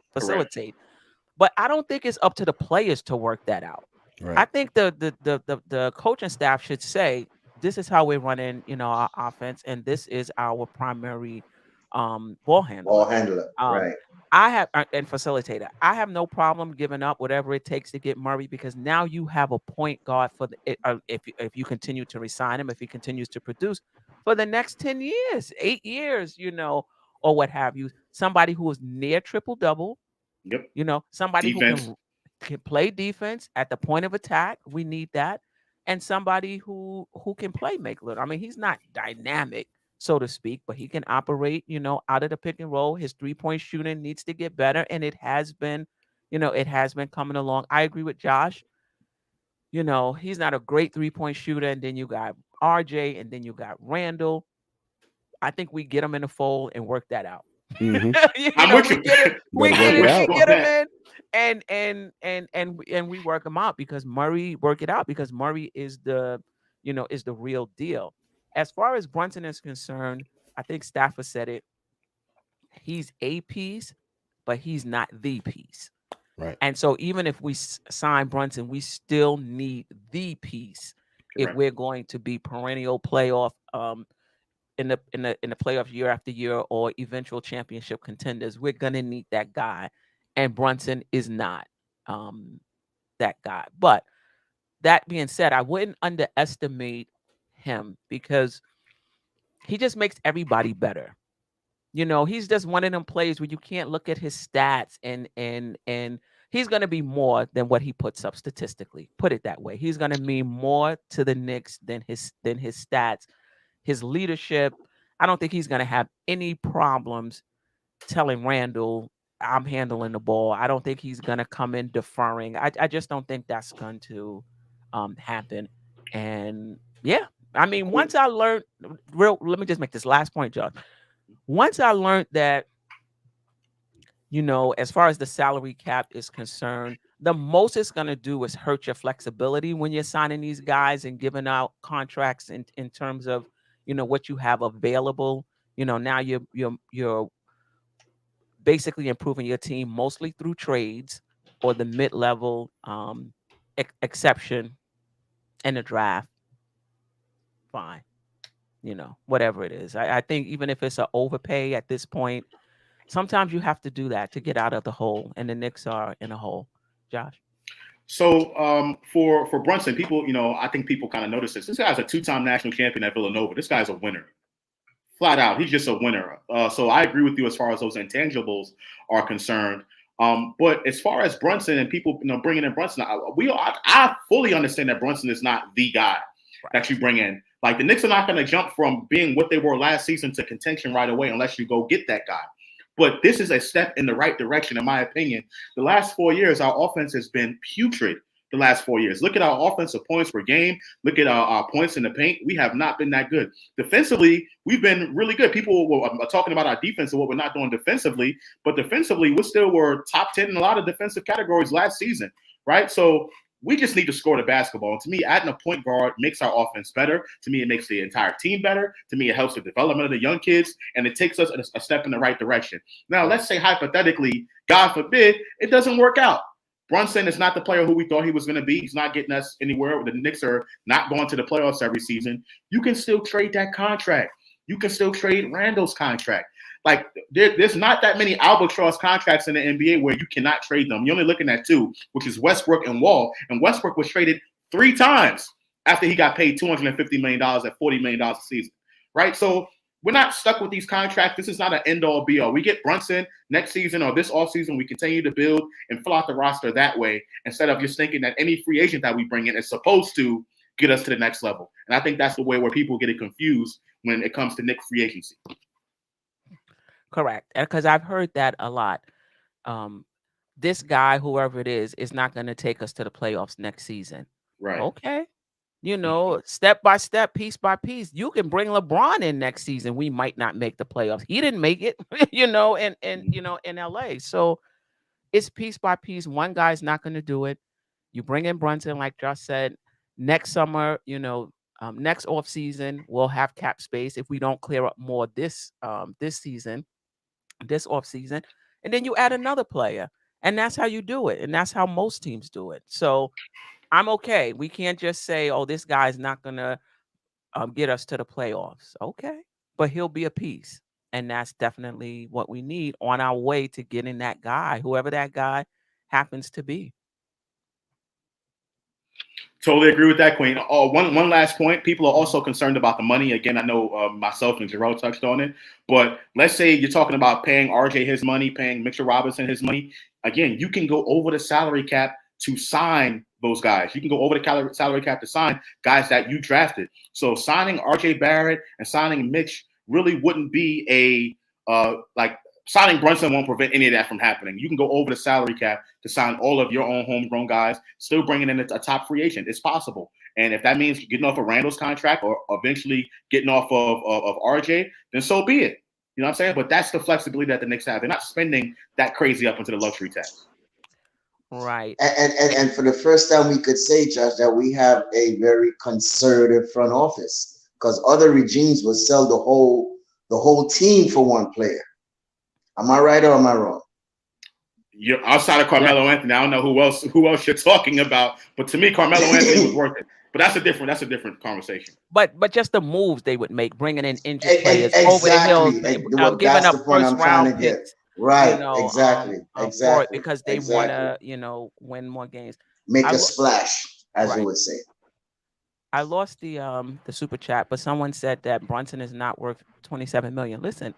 But I don't think it's up to the players to work that out. I think the coaching staff should say, this is how we're running, our offense, and this is our primary ball handler. Ball handler, right. I have and facilitator. I have no problem giving up whatever it takes to get Murray because now you have a point guard for if you continue to resign him, if he continues to produce for the next 10 years, 8 years, or what have you. Somebody who is near triple double. Yep. Somebody who can play defense at the point of attack. We need that, and somebody who can play make little. I mean, he's not dynamic, so to speak, but he can operate, out of the pick and roll. His 3-point shooting needs to get better, and it has been coming along. I agree with Josh. He's not a great 3-point shooter, and then you got RJ, and then you got Randall. I think we get him in the fold and work that out. Mm-hmm. we get him in, and we work him out because Murray is the real deal. As far as Brunson is concerned, I think Stafford said it. He's a piece, but he's not the piece. Right. And so even if we sign Brunson, we still need the piece if we're going to be perennial playoff in the playoff year after year or eventual championship contenders. We're gonna need that guy, and Brunson is not that guy. But that being said, I wouldn't underestimate him because he just makes everybody better. He's just one of them players where you can't look at his stats and he's going to be more than what he puts up statistically. Put it that way. He's going to mean more to the Knicks than his stats. His leadership, I don't think he's going to have any problems telling Randall, I'm handling the ball. I don't think he's going to come in deferring. I just don't think that's going to happen. And yeah, I mean, once I learned, let me just make this last point, Josh. Once I learned that, as far as the salary cap is concerned, the most it's going to do is hurt your flexibility when you're signing these guys and giving out contracts in terms of, what you have available. Now you're basically improving your team mostly through trades or the mid-level exception in the draft. Fine. Whatever it is. I think even if it's an overpay at this point, sometimes you have to do that to get out of the hole, and the Knicks are in a hole. Josh? So for Brunson, people, I think people kind of notice this. This guy's a 2-time national champion at Villanova. This guy's a winner. Flat out. He's just a winner. So I agree with you as far as those intangibles are concerned. But as far as Brunson and people, bringing in Brunson, I fully understand that Brunson is not the guy that you bring in. Like the Knicks are not going to jump from being what they were last season to contention right away unless you go get that guy. But this is a step in the right direction, in my opinion. The last 4 years, our offense has been putrid. The last 4 years. Look at our offensive points per game. Look at our points in the paint. We have not been that good. Defensively, we've been really good. People are talking about our defense and what we're not doing defensively. But defensively, we still were top 10 in a lot of defensive categories last season, right? So we just need to score the basketball. And to me, adding a point guard makes our offense better. To me, it makes the entire team better. To me, it helps the development of the young kids, and it takes us a step in the right direction. Now, let's say hypothetically, God forbid, it doesn't work out. Brunson is not the player who we thought he was going to be. He's not getting us anywhere. The Knicks are not going to the playoffs every season. You can still trade that contract. You can still trade Randall's contract. Like there's not that many albatross contracts in the NBA where you cannot trade them. You're only looking at two, which is Westbrook and Wall. And Westbrook was traded 3 times after he got paid $250 million at $40 million a season, right? So we're not stuck with these contracts. This is not an end-all, be-all. We get Brunson next season or this offseason. We continue to build and fill out the roster that way instead of just thinking that any free agent that we bring in is supposed to get us to the next level. And I think that's the way where people get it confused when it comes to Knicks free agency. Correct. Because I've heard that a lot. This guy, whoever it is not going to take us to the playoffs next season. Right. Okay. Step by step, piece by piece. You can bring LeBron in next season. We might not make the playoffs. He didn't make it, in LA. So it's piece by piece. One guy's not going to do it. You bring in Brunson, like Josh said, next summer, next off season, we'll have cap space if we don't clear up more this season. This offseason, and then you add another player, and that's how you do it, and that's how most teams do it. So I'm okay. We can't just say, oh, this guy's not gonna get us to the playoffs. Okay, but he'll be a piece, and that's definitely what we need on our way to getting that guy, whoever that guy happens to be. Totally agree with that, Queen. One last point. People are also concerned about the money. Again, I know myself and Jarrell touched on it. But let's say you're talking about paying RJ his money, paying Mitchell Robinson his money. Again, you can go over the salary cap to sign those guys. You can go over the salary cap to sign guys that you drafted. So signing RJ Barrett and signing Mitch really wouldn't be signing Brunson won't prevent any of that from happening. You can go over the salary cap to sign all of your own homegrown guys, still bringing in a top free agent. It's possible. And if that means getting off of Randall's contract or eventually getting off of RJ, then so be it. You know what I'm saying? But that's the flexibility that the Knicks have. They're not spending that crazy up into the luxury tax. Right. And for the first time, we could say, Josh, that we have a very conservative front office, because other regimes would sell the whole team for one player. Am I right or am I wrong? You're outside of Carmelo Anthony. I don't know who else you're talking about, but to me, Carmelo Anthony was worth it. But that's a different conversation. But just the moves they would make, bringing in injured players over the hills, giving up first round picks. Right. Exactly. Because they want to, win more games. Make a splash, as you would say. I lost the super chat, but someone said that Brunson is not worth $27 million. Listen,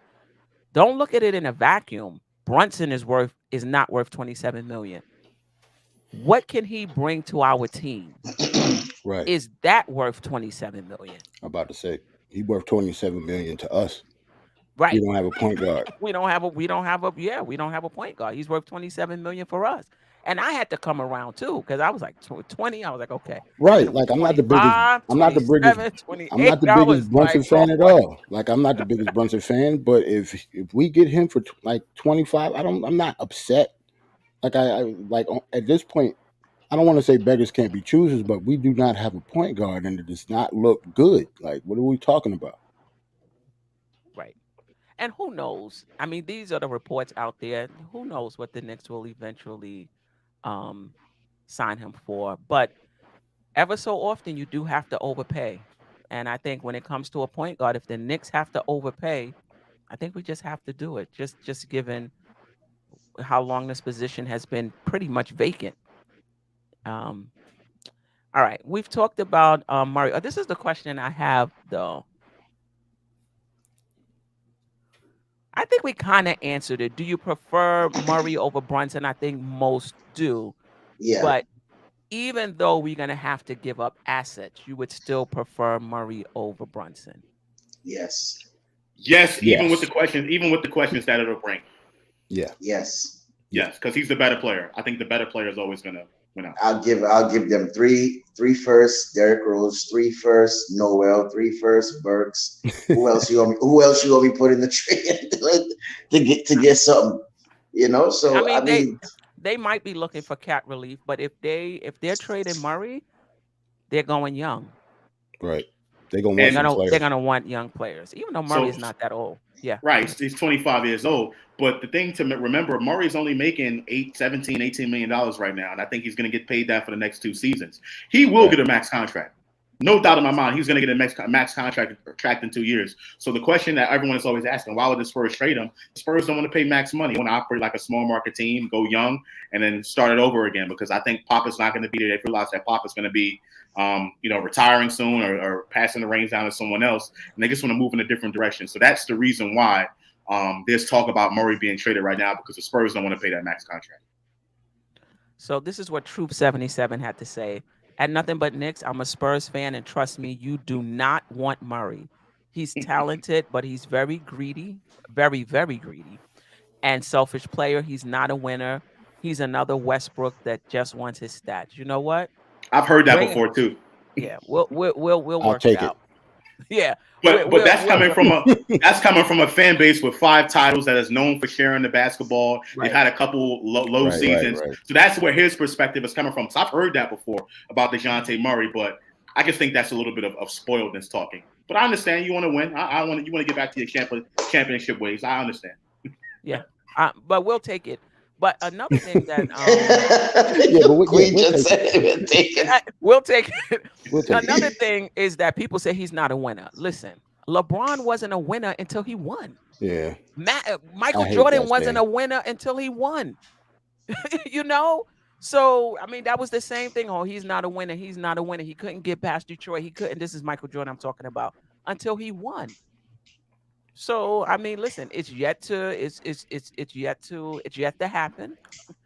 don't look at it in a vacuum. Brunson is not worth $27 million. What can he bring to our team? Right. Is that worth $27 million? I'm about to say he's worth $27 million to us. Right. We don't have a point guard. We don't have a point guard. He's worth $27 million for us. And I had to come around too, because I was like 20. I was like, okay. Right. Like I'm not the biggest Brunson fan at all. Like I'm not the biggest Brunson fan, but if we get him for like 25, I'm not upset. Like I at this point, I don't want to say beggars can't be choosers, but we do not have a point guard and it does not look good. Like, what are we talking about? Right. And who knows? I mean, these are the reports out there. Who knows what the Knicks will eventually sign him for? But ever so often, you do have to overpay. And I think when it comes to a point guard, if the Knicks have to overpay, I think we just have to do it. Just given how long this position has been pretty much vacant. All right, we've talked about Murray. This is the question I have, though. I think we kind of answered it. Do you prefer Murray over Brunson? I think most do. Yeah. But even though we're gonna have to give up assets, you would still prefer Murray over Brunson. Yes. Yes, Yes. even with the questions that it'll bring. Yeah. Yes. Yeah. Yes, because he's the better player. I think the better player is always gonna win out. I'll give them three firsts, Derrick Rose, three firsts, Noel, three firsts, Burks. Who else you want me put in the trade to get something? I So I mean, mean, they might be looking for cap relief, but if they're trading Murray, they're going young. Right. They're gonna want They're And some gonna they're players. gonna want young players, even though Murray so is not that old. Yeah, right, he's 25 years old. But the thing to remember, Murray's only making 18 million dollars right now, and I think he's going to get paid that for the next 2 seasons. He will Right. get a max contract. No doubt in my mind, he's going to get a max contract in 2 years. So the question that everyone is always asking, why would the Spurs trade him? The Spurs don't want to pay max money. They want to operate like a small market team, go young, and then start it over again. Because I think Pop is not going to be there. They realize that Pop is going to be, retiring soon or passing the reins down to someone else, and they just want to move in a different direction. So that's the reason why there's talk about Murray being traded right now because the Spurs don't want to pay that max contract. so this is what Troop 77 had to say. At Nothing But Knicks, I'm a Spurs fan, and trust me, you do not want Murray. He's talented, but he's very greedy, very, very greedy, and selfish player. He's not a winner. He's another Westbrook that just wants his stats. You know what? I've heard that Bring it. before too. Yeah, we'll I'll work it take it. out. Yeah, But that's we'll coming work. from a fan base with 5 titles that is known for sharing the basketball. They've Right. had a couple low Right. Right. seasons, Right. so that's where his perspective is coming from. So I've heard that before about DeJounte Murray, but I just think that's a little bit of spoiledness talking. But I understand you want to win. You want to get back to your championship ways. I understand. Yeah, but we'll take it. But another thing that Yeah, but Queen we'll just take said it. it would take it. we'll take it. We'll take it. Another thing is that people say he's not a winner. Listen, LeBron wasn't a winner until he won. Yeah. I Michael hate Jordan that wasn't saying. a winner until he won. you know. So I mean, that was the same thing. Oh, he's not a winner. He's not a winner. He couldn't get past Detroit. He couldn't. This is Michael Jordan I'm talking about until he won. So I mean, listen, it's yet to happen,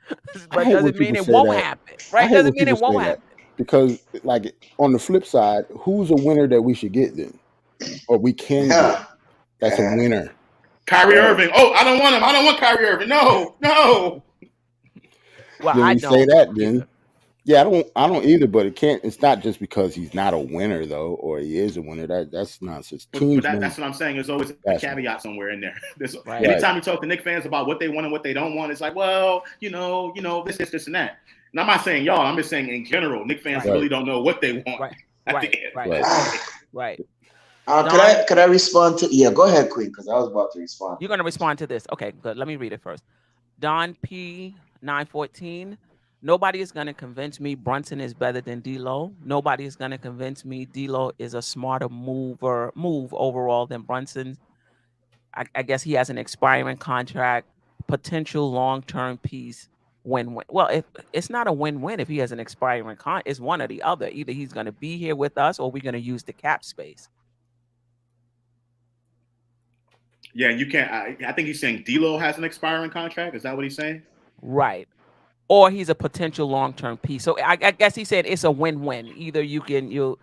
I but hate when doesn't people mean it say won't that. happen, I right? hate when Doesn't mean people it won't say that happen. because, like, on the flip side, who's a winner that we should get then, or we can get? Yeah. That's a winner. Kyrie Right. Irving. Oh, I don't want him. I don't want Kyrie Irving. No, no. Well, When I we say don't that, then either. yeah, I don't either. But it can't. It's not just because he's not a winner though, or he is a winner. That's nonsense. But Teams win that's what I'm saying. There's always a basketball. caveat somewhere in there. Right. Right. Anytime you talk to Knicks fans about what they want and what they don't want, it's like, well, this, and that. And I'm not saying y'all. I'm just saying in general, Knicks fans Right. really don't know what they want Right. at Right. the end. Right. Right. Right. Could I respond to? Yeah, go ahead, Queen, because I was about to respond. You're gonna respond to this. Okay, good. Let me read it first. Don P 914. Nobody is gonna convince me Brunson is better than D'Lo. Nobody is gonna convince me D'Lo is a smarter move overall than Brunson. I guess he has an expiring contract, potential long-term piece. Win-win. Well, if it's not a win-win if he has an expiring it's one or the other. Either he's gonna be here with us or we're gonna use the cap space. Yeah, you can't. I think he's saying D'Lo has an expiring contract. Is that what he's saying? Right. Or he's a potential long-term piece. So I guess he said it's a win-win. Either you'll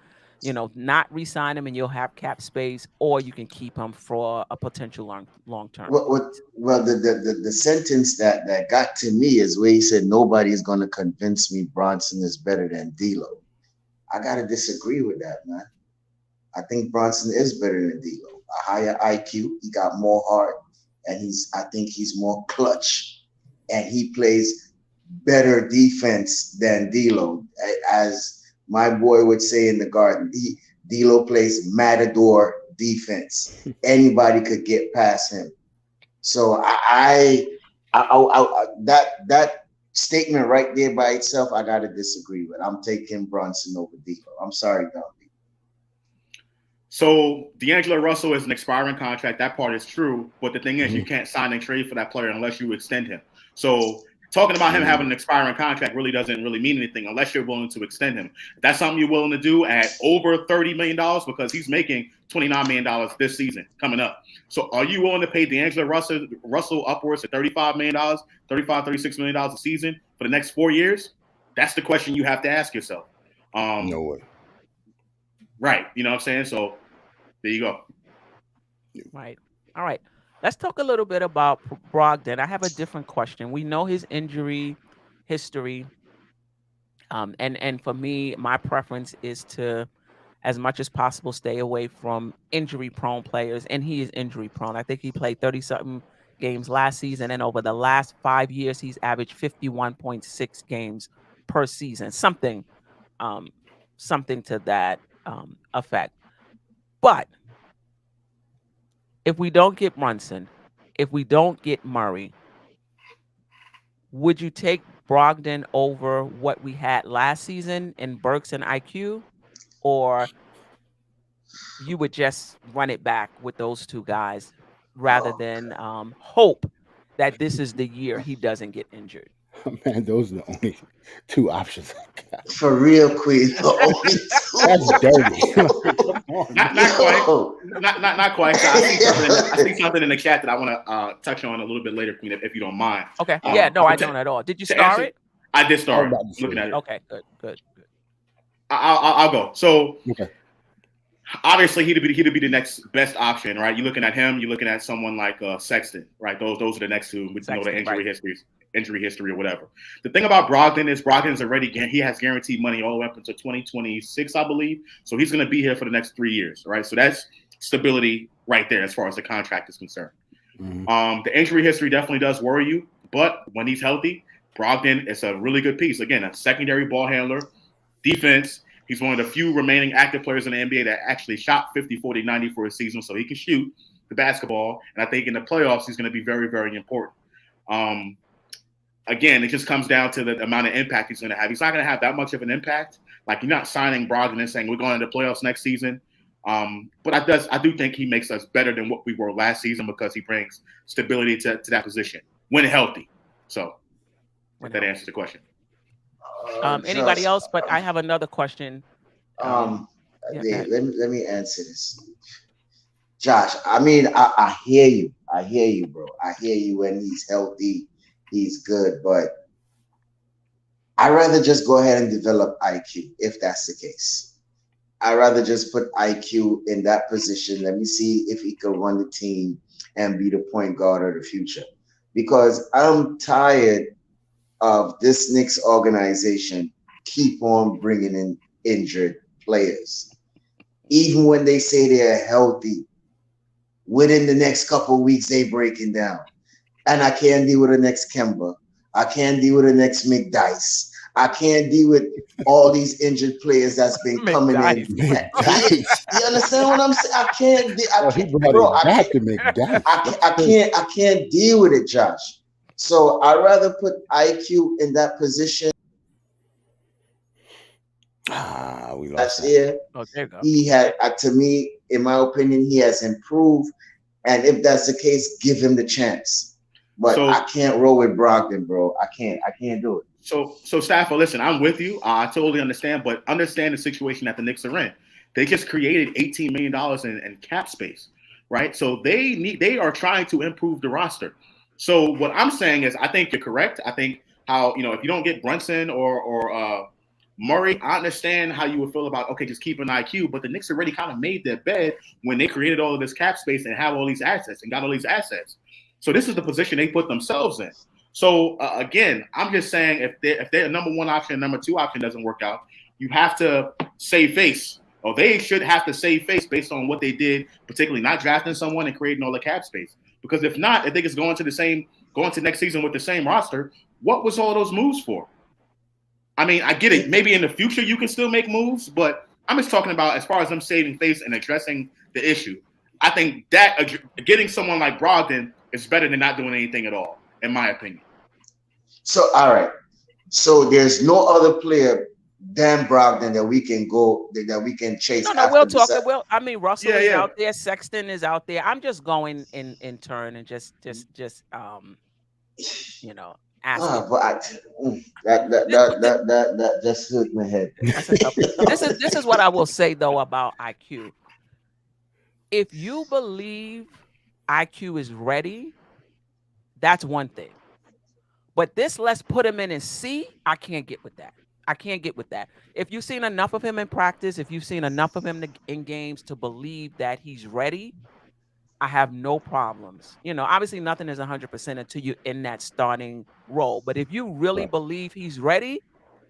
not re-sign him and you'll have cap space, or you can keep him for a potential long-term. Well, the sentence that got to me is where he said nobody's going to convince me Bronson is better than D'Lo. I gotta disagree with that, man. I think Bronson is better than D'Lo. A higher IQ, he got more heart, and I think he's more clutch, and he plays better defense than D'Lo. As my boy would say in the Garden, D'Lo plays matador defense. Anybody could get past him. So that statement right there by itself, I gotta disagree with. I'm taking Brunson over D'Lo. I'm sorry, Don. So D'Angelo Russell is an expiring contract. That part is true. But the thing is, you can't sign and trade for that player unless you extend him. So talking about him having an expiring contract really doesn't really mean anything unless you're willing to extend him. If that's something you're willing to do at over $30 million because he's making $29 million this season coming up. So are you willing to pay D'Angelo Russell upwards to $35 million, $36 million a season for the next 4 years? That's the question you have to ask yourself. No way. Right. You know what I'm saying? So there you go. Right. All right. Let's talk a little bit about Brogdon. I have a different question. We know his injury history. And for me, my preference is to, as much as possible, stay away from injury prone players. And he is injury prone. I think he played 30 something games last season. And over the last 5 years, he's averaged 51.6 games per season, um, something to that effect. But if we don't get Brunson, if we don't get Murray, would you take Brogdon over what we had last season in Burks and IQ? Or you would just run it back with those two guys rather Oh, than hope that this is the year he doesn't get injured? Man, those are the only two options I got. for real, Queen. The only That's dirty. two. Come on, Not man. quite. Yo. Not quite. So I see something in the chat that I want to touch on a little bit later, Queen, if you don't mind. Okay. Yeah, no, But I don't at all. Did you to start answer, it? I did I was start about to say looking at it. Okay, good. I'll go. So Okay. obviously he'd be the next best option, right? You're looking at him. You're looking at someone like Sexton, right? Those are the next two with the Sexton, injury history or whatever. The thing about Brogdon is he has guaranteed money all the way up until 2026, I believe. So he's going to be here for the next 3 years, right? So that's stability right there as far as the contract is concerned. Mhm. The injury history definitely does worry you, but when he's healthy, Brogdon is a really good piece. Again, a secondary ball handler, defense. He's one of the few remaining active players in the NBA that actually shot 50, 40, 90 for a season, so he can shoot the basketball. And I think in the playoffs, he's going to be very, very important. Again, it just comes down to the amount of impact he's going to have. He's not going to have that much of an impact. Like, you're not signing Brogdon and saying we're going into the playoffs next season. But I do think he makes us better than what we were last season because he brings stability to that position when healthy. So if that answers the question. Anybody Josh, else? But I have another question. Yeah, let me answer this. Josh, I mean, I hear you. I hear you, bro. I hear you when he's healthy, he's good, but I'd rather just go ahead and develop IQ if that's the case. I'd rather just put IQ in that position. Let me see if he could run the team and be the point guard of the future. Because I'm tired of this Knicks organization keep on bringing in injured players. Even when they say they're healthy, within the next couple of weeks, they breaking down. And I can't deal with the next Kemba. I can't deal with the next McDice. I can't deal with all these injured players that's been coming in. McDice. You understand what I'm saying? I can't, He brought bro. it back to McDice. I can't deal with it, Josh. So I'd rather put IQ in that position. We lost Last that. year, Oh, there you go. he had, to me, in my opinion, he has improved. And if that's the case, give him the chance. But I can't roll with Brogdon, bro. I can't do it. So Stafford, listen, I'm with you. I totally understand, but understand the situation that the Knicks are in. They just created $18 million in cap space, right? So they are trying to improve the roster. So what I'm saying is, I think you're correct. I think if you don't get Brunson or Murray, I understand how you would feel about, okay, just keep an IQ, but the Knicks already kind of made their bed when they created all of this cap space and have all these assets and got all these assets. So this is the position they put themselves in. So again, I'm just saying if their number one option, number two option doesn't work out, you have to save face, or they should have to save face based on what they did, particularly not drafting someone and creating all the cap space. Because if not, if they just going to next season with the same roster, what was all those moves for? I mean, I get it. Maybe in the future you can still make moves, but I'm just talking about as far as them saving face and addressing the issue. I think that getting someone like Brogdon is better than not doing anything at all, in my opinion. So, all right. So there's no other player than Brogdon that we can chase. No, we'll talk. I mean, Russell is out there. Sexton is out there. I'm just going in turn and just asking. But that just hurt my head. This is what I will say though about IQ. If you believe IQ is ready, that's one thing. But let's put him in and C, I can't get with that. I can't get with that. If you've seen enough of him in practice, if you've seen enough of him in games to believe that he's ready, I have no problems. Obviously nothing is 100% until you're in that starting role. But if you really Right. believe he's ready,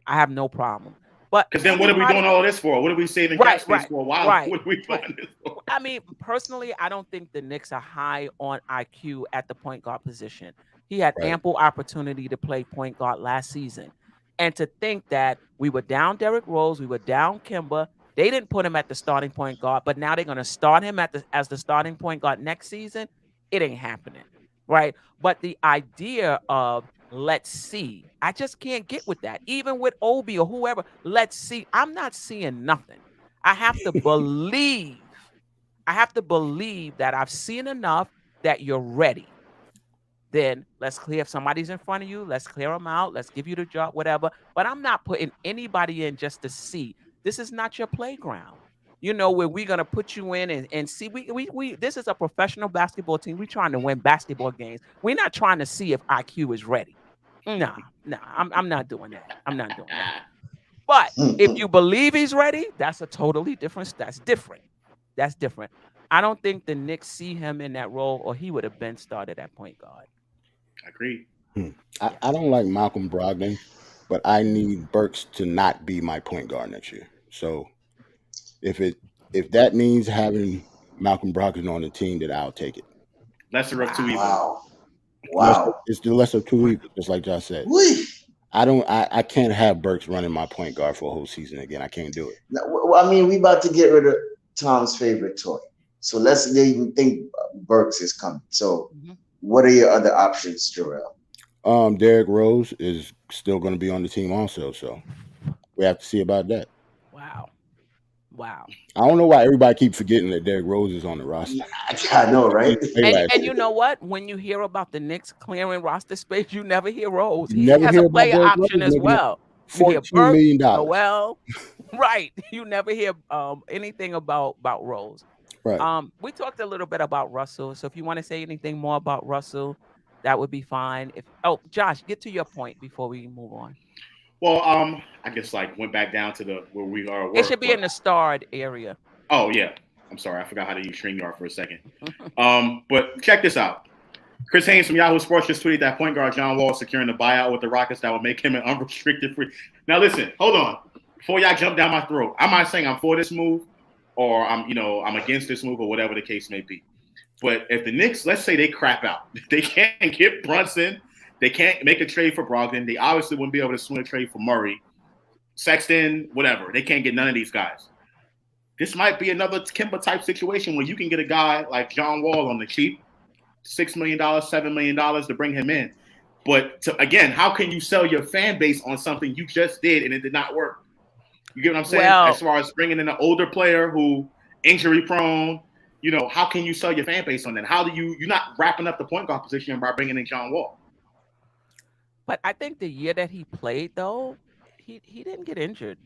I have no problem. But Because then what are we everybody, doing all this for? What are we saving cap right, space right, for? Why? right, What are we right. doing this for? I mean, personally, I don't think the Knicks are high on IQ at the point guard position. He had Right. ample opportunity to play point guard last season. And to think that we were down Derrick Rose, we were down Kimba, they didn't put him at the starting point guard, but now they're going to start him as the starting point guard next season. It ain't happening, right? But the idea of let's see, I just can't get with that. Even with Obi or whoever, let's see. I'm not seeing nothing. I have to believe. I have to believe that I've seen enough that you're ready. Then let's clear. If somebody's in front of you, let's clear them out. Let's give you the job, whatever. But I'm not putting anybody in just to see. This is not your playground. Where we're gonna put you in and see. We this is a professional basketball team. We're trying to win basketball games. We're not trying to see if IQ is ready. Nah, nah. I'm not doing that. I'm not doing that. But if you believe he's ready, that's a totally different. That's different. That's different. I don't think the Knicks see him in that role, or he would have been started at point guard. I agree. Hmm. I, Yeah. I don't like Malcolm Brogdon, but I need Burks to not be my point guard next year. So if it if that means having Malcolm Brogdon on the team, then I'll take it. Lesser of two Wow. evils. Wow. Lesser, Wow. it's the lesser of two evils, just like Josh said. Whee. I can't have Burks running my point guard for a whole season again. I can't do it. Now, I mean, we about to get rid of Tom's favorite toy. So let's even think Burks is coming. So Mhm. what are your other options, Jarrell? Derrick Rose is still going to be on the team also, so we have to see about that. Wow. Wow. I don't know why everybody keep forgetting that Derrick Rose is on the roster. I know, He right? didn't play And last and year. you know what? When you hear about the Knicks clearing roster space, you never hear Rose. You He never has a hear about player Derrick Rose option as making well. You hear $14 Burks, million. Noel, right? You never hear anything about Rose. Right. We talked a little bit about Russell, so if you want to say anything more about Russell, that would be fine. Josh, get to your point before we move on. Well, I guess like went back down to the where we are at It work, should be but in the starred area. oh yeah, I'm sorry, I forgot how to use StreamYard for a second. But check this out. Chris Haynes from Yahoo Sports just tweeted that point guard John Wall is securing the buyout with the Rockets that would make him an unrestricted free. Now listen, hold on. Before y'all jump down my throat, I'm not saying I'm for this move or I'm against this move or whatever the case may be. But if the Knicks, let's say they crap out, they can't get Brunson, they can't make a trade for Brogdon, they obviously wouldn't be able to swing a trade for Murray, Sexton, whatever. They can't get none of these guys. This might be another Kimba type situation where you can get a guy like John Wall on the cheap, $6 million, $7 million to bring him in. But again, how can you sell your fan base on something you just did and it did not work? You get what I'm saying? As Well, far as bringing in an older player who injury prone, how can you sell your fan base on that? How do you're not wrapping up the point guard position by bringing in John Wall? but I think the year that he played though, he didn't get injured.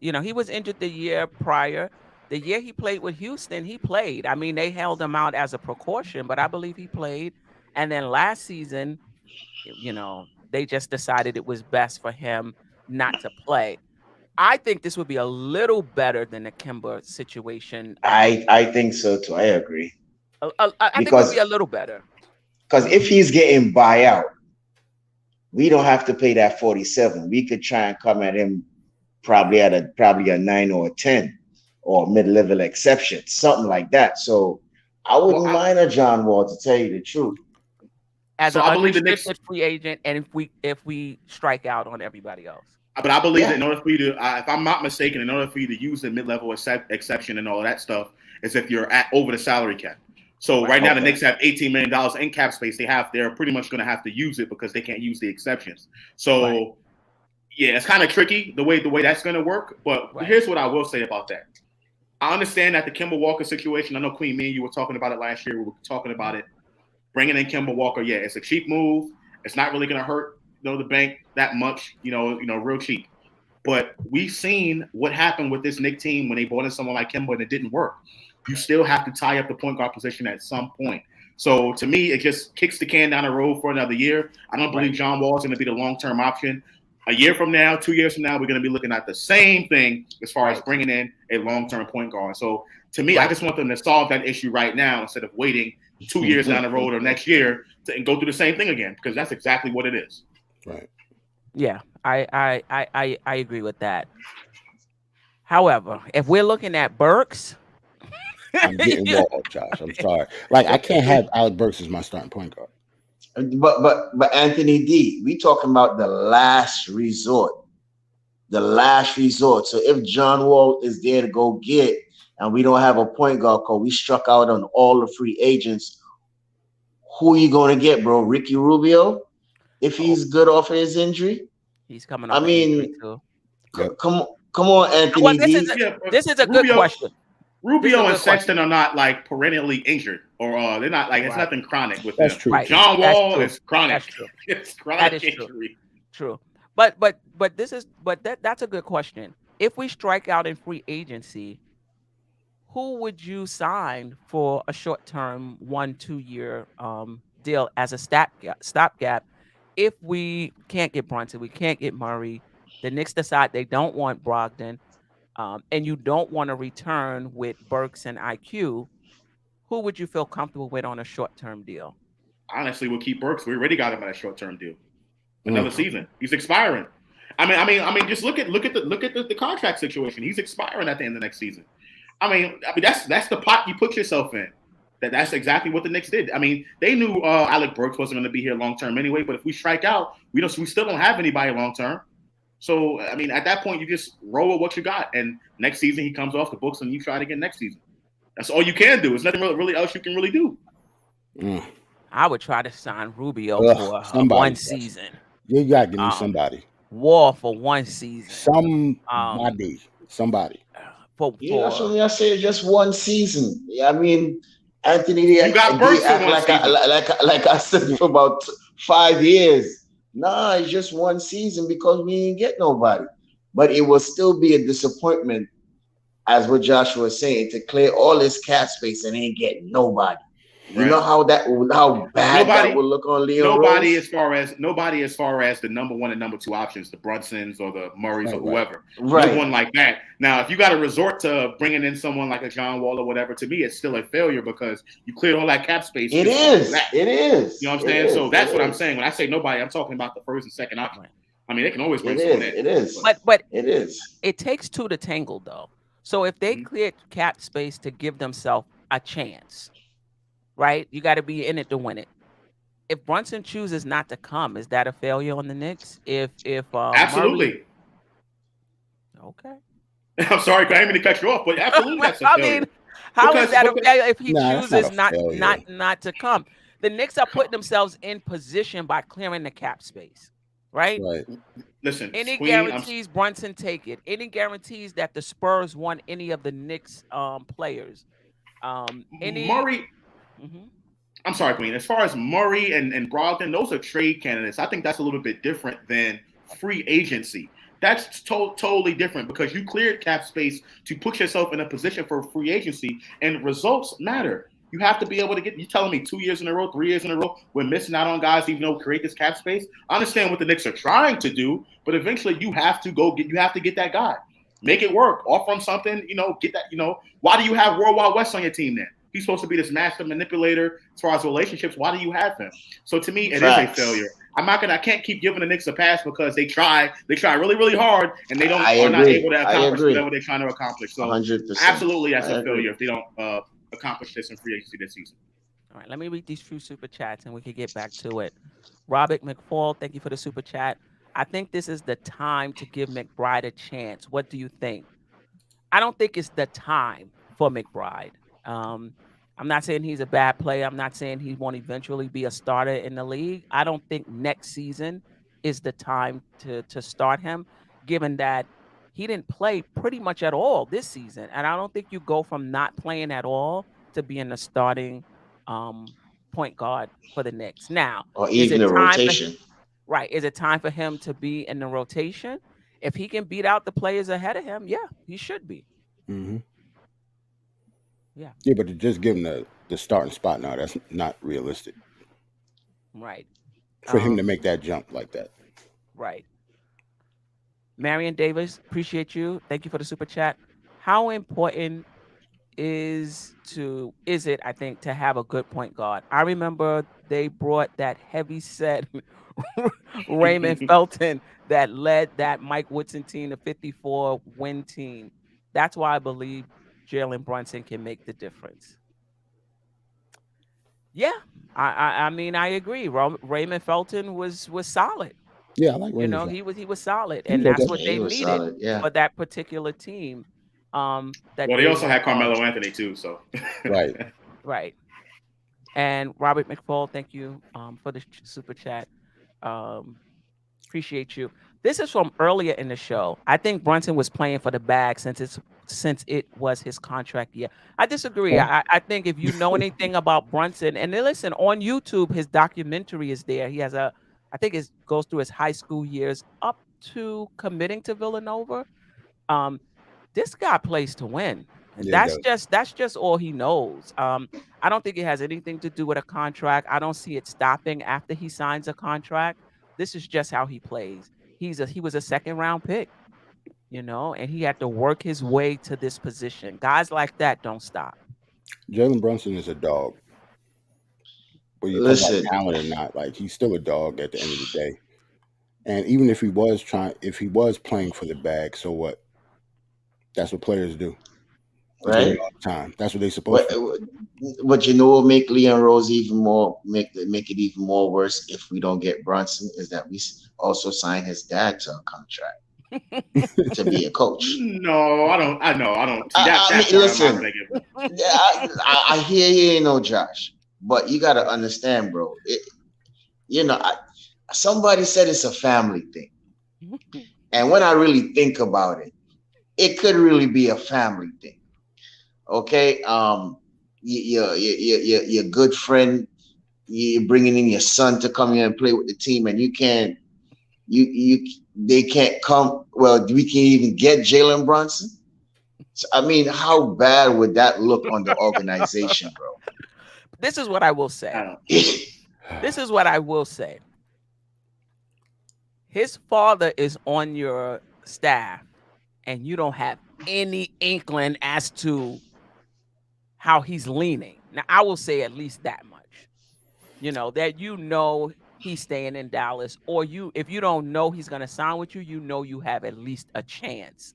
He was injured the year prior. The year he played with Houston, he played. I mean, they held him out as a precaution, but I believe he played. And then last season, they just decided it was best for him not to play. I think this would be a little better than the Kimber situation. I think so too. I agree I think it would be a because little better. if he's getting buyout, we don't have to pay that 47. We could try and come at him probably at probably a 9 or a 10 or mid-level exception, something like that. So I wouldn't mind a John Wall, to tell you the truth. As So an I believe the Knicks, unrestricted free agent, and if we strike out on everybody else. but I believe Yeah. that in order for you to, if I'm not mistaken, in order for you to use the mid-level exception and all of that stuff, is if you're at over the salary cap. So right now the Okay. Knicks have $18 million in cap space. They're pretty much going to have to use it because they can't use the exceptions. So Right. yeah, it's kind of tricky the way that's going to work. But Right. here's what I will say about that. I understand that the Kemba Walker situation. I know Queen, me and you were talking about it last year. We were talking about it. Bringing in Kemba Walker, yeah, it's a cheap move. It's not really going to hurt the bank that much. Real cheap. But we've seen what happened with this Knicks team when they brought in someone like Kemba and it didn't work. You still have to tie up the point guard position at some point. So to me, it just kicks the can down the road for another year. I don't believe John Wall is going to be the long-term option. a year from now, 2 years from now, we're going to be looking at the same thing as far as bringing in a long-term point guard. So to me, I just want them to solve that issue right now instead of waiting 2 years down the road or next year and go through the same thing again, because that's exactly what it is. Right. Yeah, I agree with that. However, if we're looking at Burks, I'm getting walled, Josh. I'm sorry. Like I can't have Alec Burks as my starting point guard. But Anthony D, we talking about the last resort. The last resort. So if John Wall is there to go get, and we don't have a point guard because we struck out on all the free agents, who are you going to get, bro? Ricky Rubio, if he's good off of his injury. He's coming off an injury too. Come on, Anthony Well, D. this is a good question. Rubio and Sexton are not like perennially injured, or they're not like it's nothing chronic with them. True. Right. John Wall is chronic. That's true. It's chronic injury. True. But that's a good question. If we strike out in free agency, who would you sign for a short-term 1-2 year deal as a stopgap? If we can't get Brunson, we can't get Murray, the Knicks decide they don't want Brogdon, and you don't want to return with Burks and IQ, who would you feel comfortable with on a short-term deal? Honestly, we'll keep Burks. We already got him at a short-term deal. Another season. He's expiring. I mean, just look at the contract situation. He's expiring at the end of next season. I mean, that's the pot you put yourself in. That's exactly what the Knicks did. I mean, they knew Alec Burks wasn't going to be here long term anyway. But if we strike out, we still don't have anybody long term. So I mean, at that point, you just roll with what you got. And next season, he comes off the books, and you try it again next season. That's all you can do. There's nothing really else you can really do. I would try to sign Rubio for one season. You got to give me somebody. Wall for one season. Somebody. That's what I say. Just one season. I mean, Anthony, you got Burks like I said for about 5 years. Nah, it's just one season because we didn't get nobody. But it will still be a disappointment, as what Joshua was saying, to clear all this cap space and ain't get nobody. You know how bad that would look on Leo Nobody Rose? as far as the number one and number two options, the Brunsons or the Murrays or whoever. Right. No one like that. Now, if you got to resort to bringing in someone like a John Wall or whatever, to me, it's still a failure because you cleared all that cap space. It is. You know what I'm saying? So that's what I'm saying. When I say nobody, I'm talking about the first and second option. I mean, they can always bring someone in. It is. But it is. It takes two to tangle, though. So if they cleared cap space to give themselves a chance, right? You got to be in it to win it. If Brunson chooses not to come, is that a failure on the Knicks? If absolutely. Okay. I'm sorry, I didn't mean to cut you off, but absolutely that's a failure. I mean, how is that a failure if he chooses not to come? The Knicks are putting themselves in position by clearing the cap space, right? Listen, any guarantees Brunson take it? Any guarantees that the Spurs want any of the Knicks players? Murray. I'm sorry, Queen. As far as Murray and Brogdon, those are trade candidates. I think that's a little bit different than free agency. That's totally different because you cleared cap space to put yourself in a position for free agency, and results matter. You have to be able to get. You telling me 2 years in a row, 3 years in a row, we're missing out on guys even though create this cap space. I understand what the Knicks are trying to do, but eventually you have to get that guy, make it work, offer him something. Get that. Why do you have World Wide West on your team then? He's supposed to be this master manipulator as far as relationships. Why do you have him? So to me, it is a failure. I can't keep giving the Knicks a pass because they try really, really hard and they not able to accomplish whatever they're trying to accomplish. So 100%. Absolutely, that's a failure if they don't accomplish this in free agency this season. All right, let me read these few super chats and we can get back to it. Robert McFall, thank you for the super chat. I think this is the time to give McBride a chance. What do you think? I don't think it's the time for McBride. I'm not saying he's a bad player. I'm not saying he won't eventually be a starter in the league. I don't think next season is the time to start him, given that he didn't play pretty much at all this season. And I don't think you go from not playing at all to being the starting point guard for the Knicks. Now, or even a rotation. Right. Is it time for him to be in the rotation? If he can beat out the players ahead of him, yeah, he should be. Mm-hmm. Yeah, but to just give him the starting spot now, that's not realistic. Right. For him to make that jump like that. Right. Marion Davis, appreciate you. Thank you for the super chat. How important is it, I think, to have a good point guard? I remember they brought that heavy set Raymond Felton that led that Mike Woodson team to 54 win team. That's why I believe Jalen Brunson can make the difference. Yeah, I mean I agree. Raymond Felton was solid. Yeah, I like You Raymond know, Felton. he was solid, He was and okay. that's what Yeah, he they was needed solid. Yeah. for that particular team. That Well, they they also had had Carmelo lost. Anthony too. So Right. Right. And Robert McFall, thank you for the super chat. Um, appreciate you. This is from earlier in the show. I think Brunson was playing for the bag since it was his contract year. I disagree. Okay. I think if you know anything about Brunson, and then listen on YouTube, his documentary is there. He has I think it goes through his high school years up to committing to Villanova. Um, this guy plays to win. And Yeah, it does. that's just all he knows. I don't think it has anything to do with a contract. I don't see it stopping after he signs a contract. This is just how he plays. He was a second round pick, you know, and he had to work his way to this position. Guys like that don't stop. Jalen Brunson is a dog. Whether you talk about Listen, talent or not, like he's still a dog at the end of the day. And even if he was playing for the bag, so what? That's what players do. We tell you right? all the time. That's what they're supposed But to do. what you know will make Leon Rose even more make it even more worse if we don't get Brunson is that we also sign his dad to a contract to be a coach. no, I don't. I know. I don't see that. I That mean, part I'm not listen, gonna give him. yeah, I hear you, you know, Josh, but you got to understand, bro. You know, somebody said it's a family thing, and when I really think about it, it could really be a family thing. Okay, your good friend, you're bringing in your son to come here and play with the team, and you can't, you they can't come. Well, we can't even get Jalen Brunson. So, I mean, how bad would that look on the organization, bro? This is what I will I say. don't. This is what I will say. His father is on your staff, and you don't have any inkling as to how he's leaning. Now, I will say at least that much. You know, that he's staying in Dallas, or if you don't know he's going to sign with you, you have at least a chance,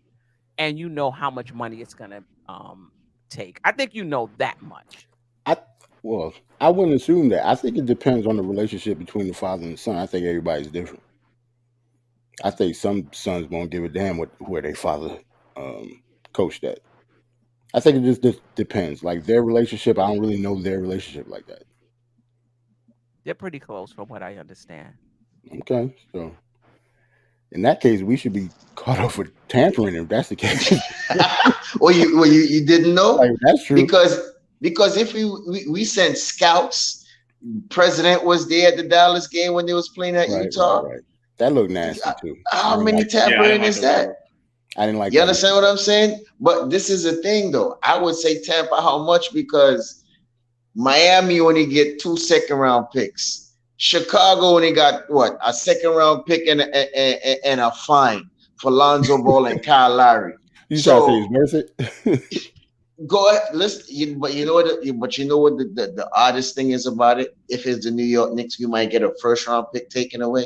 and you know how much money it's going to take. I think you know that much. I well, I wouldn't assume that. I think it depends on the relationship between the father and the son. I think everybody's different. I think some sons won't give a damn where their father coached at. I think it just depends. Like their relationship, I don't really know their relationship like that. They're pretty close from what I understand. Okay, so in that case, we should be caught up for tampering if that's the case. You didn't Like know that's true. because if we sent scouts, president was there at the Dallas game when they was playing at Utah. Right. That looked nasty too. I How didn't many like. Yeah, I didn't tampering like is those that? either. I didn't like You that. understand what I'm saying? But this is the thing, though. I would say Tampa how much because Miami only get 2 second round picks. Chicago only got what a 2nd round pick and a fine for Lonzo Ball and Kyle Lowry. You trying to say So it's worth it? go ahead, listen. But you know what the oddest thing is about it? If it's the New York Knicks, you might get a 1st round pick taken away.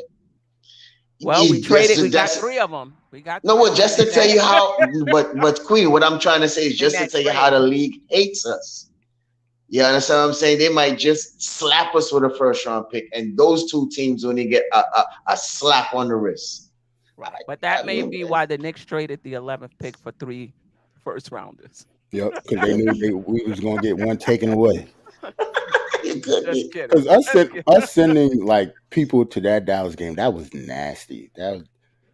Well, we traded. We got That's 3 of them. We got no, 3 of well, them just to in tell that you how, but Queen, what I'm trying to say is in just to that tell you how trade. the league hates us. You understand what I'm saying? They might just slap us with a 1st round pick, and those two teams only get a slap on the wrist. Right. But that I may mean, be why the Knicks traded the 11th pick for 3 first rounders. Yep, because they knew we was gonna get one taken away. it could Just be. kidding. Because us Just kidding. us sending like people to that Dallas game, that was nasty. That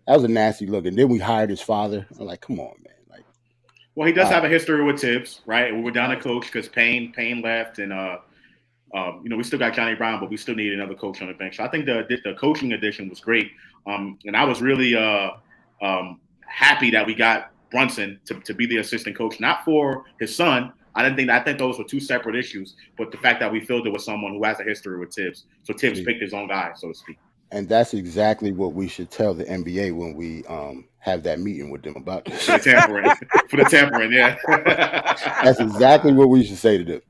was a nasty look. And then we hired his father. I'm like, come on, man. Like, Well, he does all have right, a history with Tibbs, right? We were down to Does. coach because Payne left, and we still got Johnny Brown, but we still need another coach on the bench. So I think the coaching addition was great, and I was really happy that we got Brunson to be the assistant coach, not for his son. I think those were 2 separate issues, but the fact that we filled it with someone who has a history with Tibbs, so Tibbs see, picked his own guy, so to speak. And that's exactly what we should tell the NBA when we have that meeting with them about For this. the tampering, for the tampering, yeah. That's exactly what we should say to them.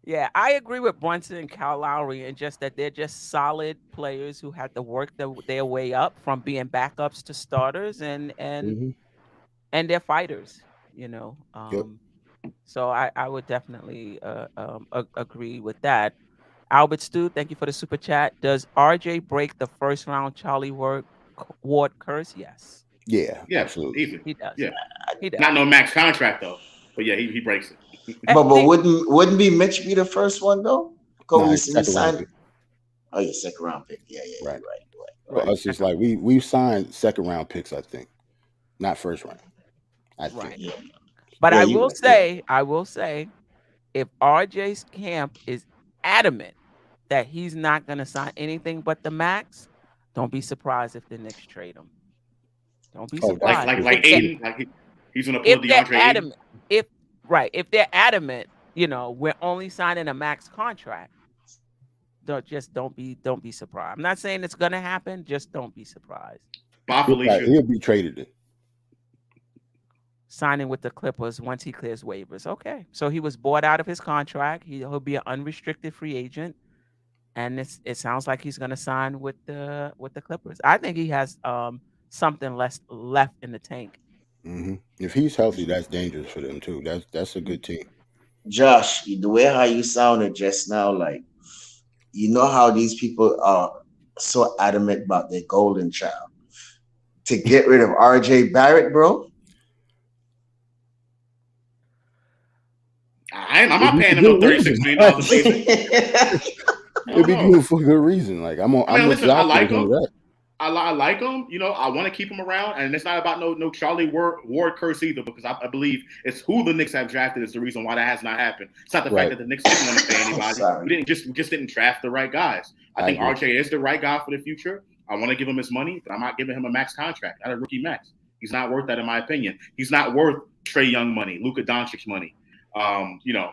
Yeah, I agree with Brunson and Kyle Lowry, and just that they're just solid players who had to work their way up from being backups to starters, Hmm. and they're fighters. You know, Yep. so I would definitely agree with that. Albert Stu, thank you for the super chat. Does RJ break the first round Charlie Ward curse? Yes, Yeah, Yeah, absolutely. easy. he does. Yeah, He not does. no max contract though, but yeah, he breaks it. But The, wouldn't be Mitch be the first one though? Because Nah, it's we second round signed. pick. Oh yeah, second round pick. Yeah, yeah, Right. you're right. You're right. You're For right, us, it's like we signed second round picks, I think. Not first round, I think. right. right. Yeah, But yeah, you right. I will say, if RJ's camp is adamant that he's not going to sign anything but the max, don't be surprised if the Knicks trade him. Don't be Oh, like surprised like that's like if they Aiden, like he's gonna pull if a they're DeAndre Aiden. adamant. If right, if they're adamant, we're only signing a max contract. Don't be surprised. I'm not saying it's going to happen. Just don't be surprised. Bye, Felicia. he'll be traded. Signing with the Clippers once he clears waivers. Okay, so he was bought out of his contract. He'll be an unrestricted free agent, and it sounds like he's going to sign with the Clippers. I think he has something less left in the tank. If he's healthy, that's dangerous for them too. That's a good team. Josh, the way how you sounded just now, like you know how these people are so adamant about their golden child to get rid of RJ Barrett, bro. I'm It'd not be paying for him no good $36 reason. million Like, a season. it'd Hell be no. good for good reason. Like I mean, I'm listen, I exhausted like because of him. that. I like him. You know, I want to keep him around, and it's not about no Charlie Ward curse either, because I believe it's who the Knicks have drafted is the reason why that has not happened. It's not the fact Right. that the Knicks didn't want to pay anybody. Sorry. We just didn't draft the right guys. I I think agree. RJ is the right guy for the future. I want to give him his money, but I'm not giving him a max contract, not a rookie max. He's not worth that, in my opinion. He's not worth Trey Young money, Luka Doncic money. You know,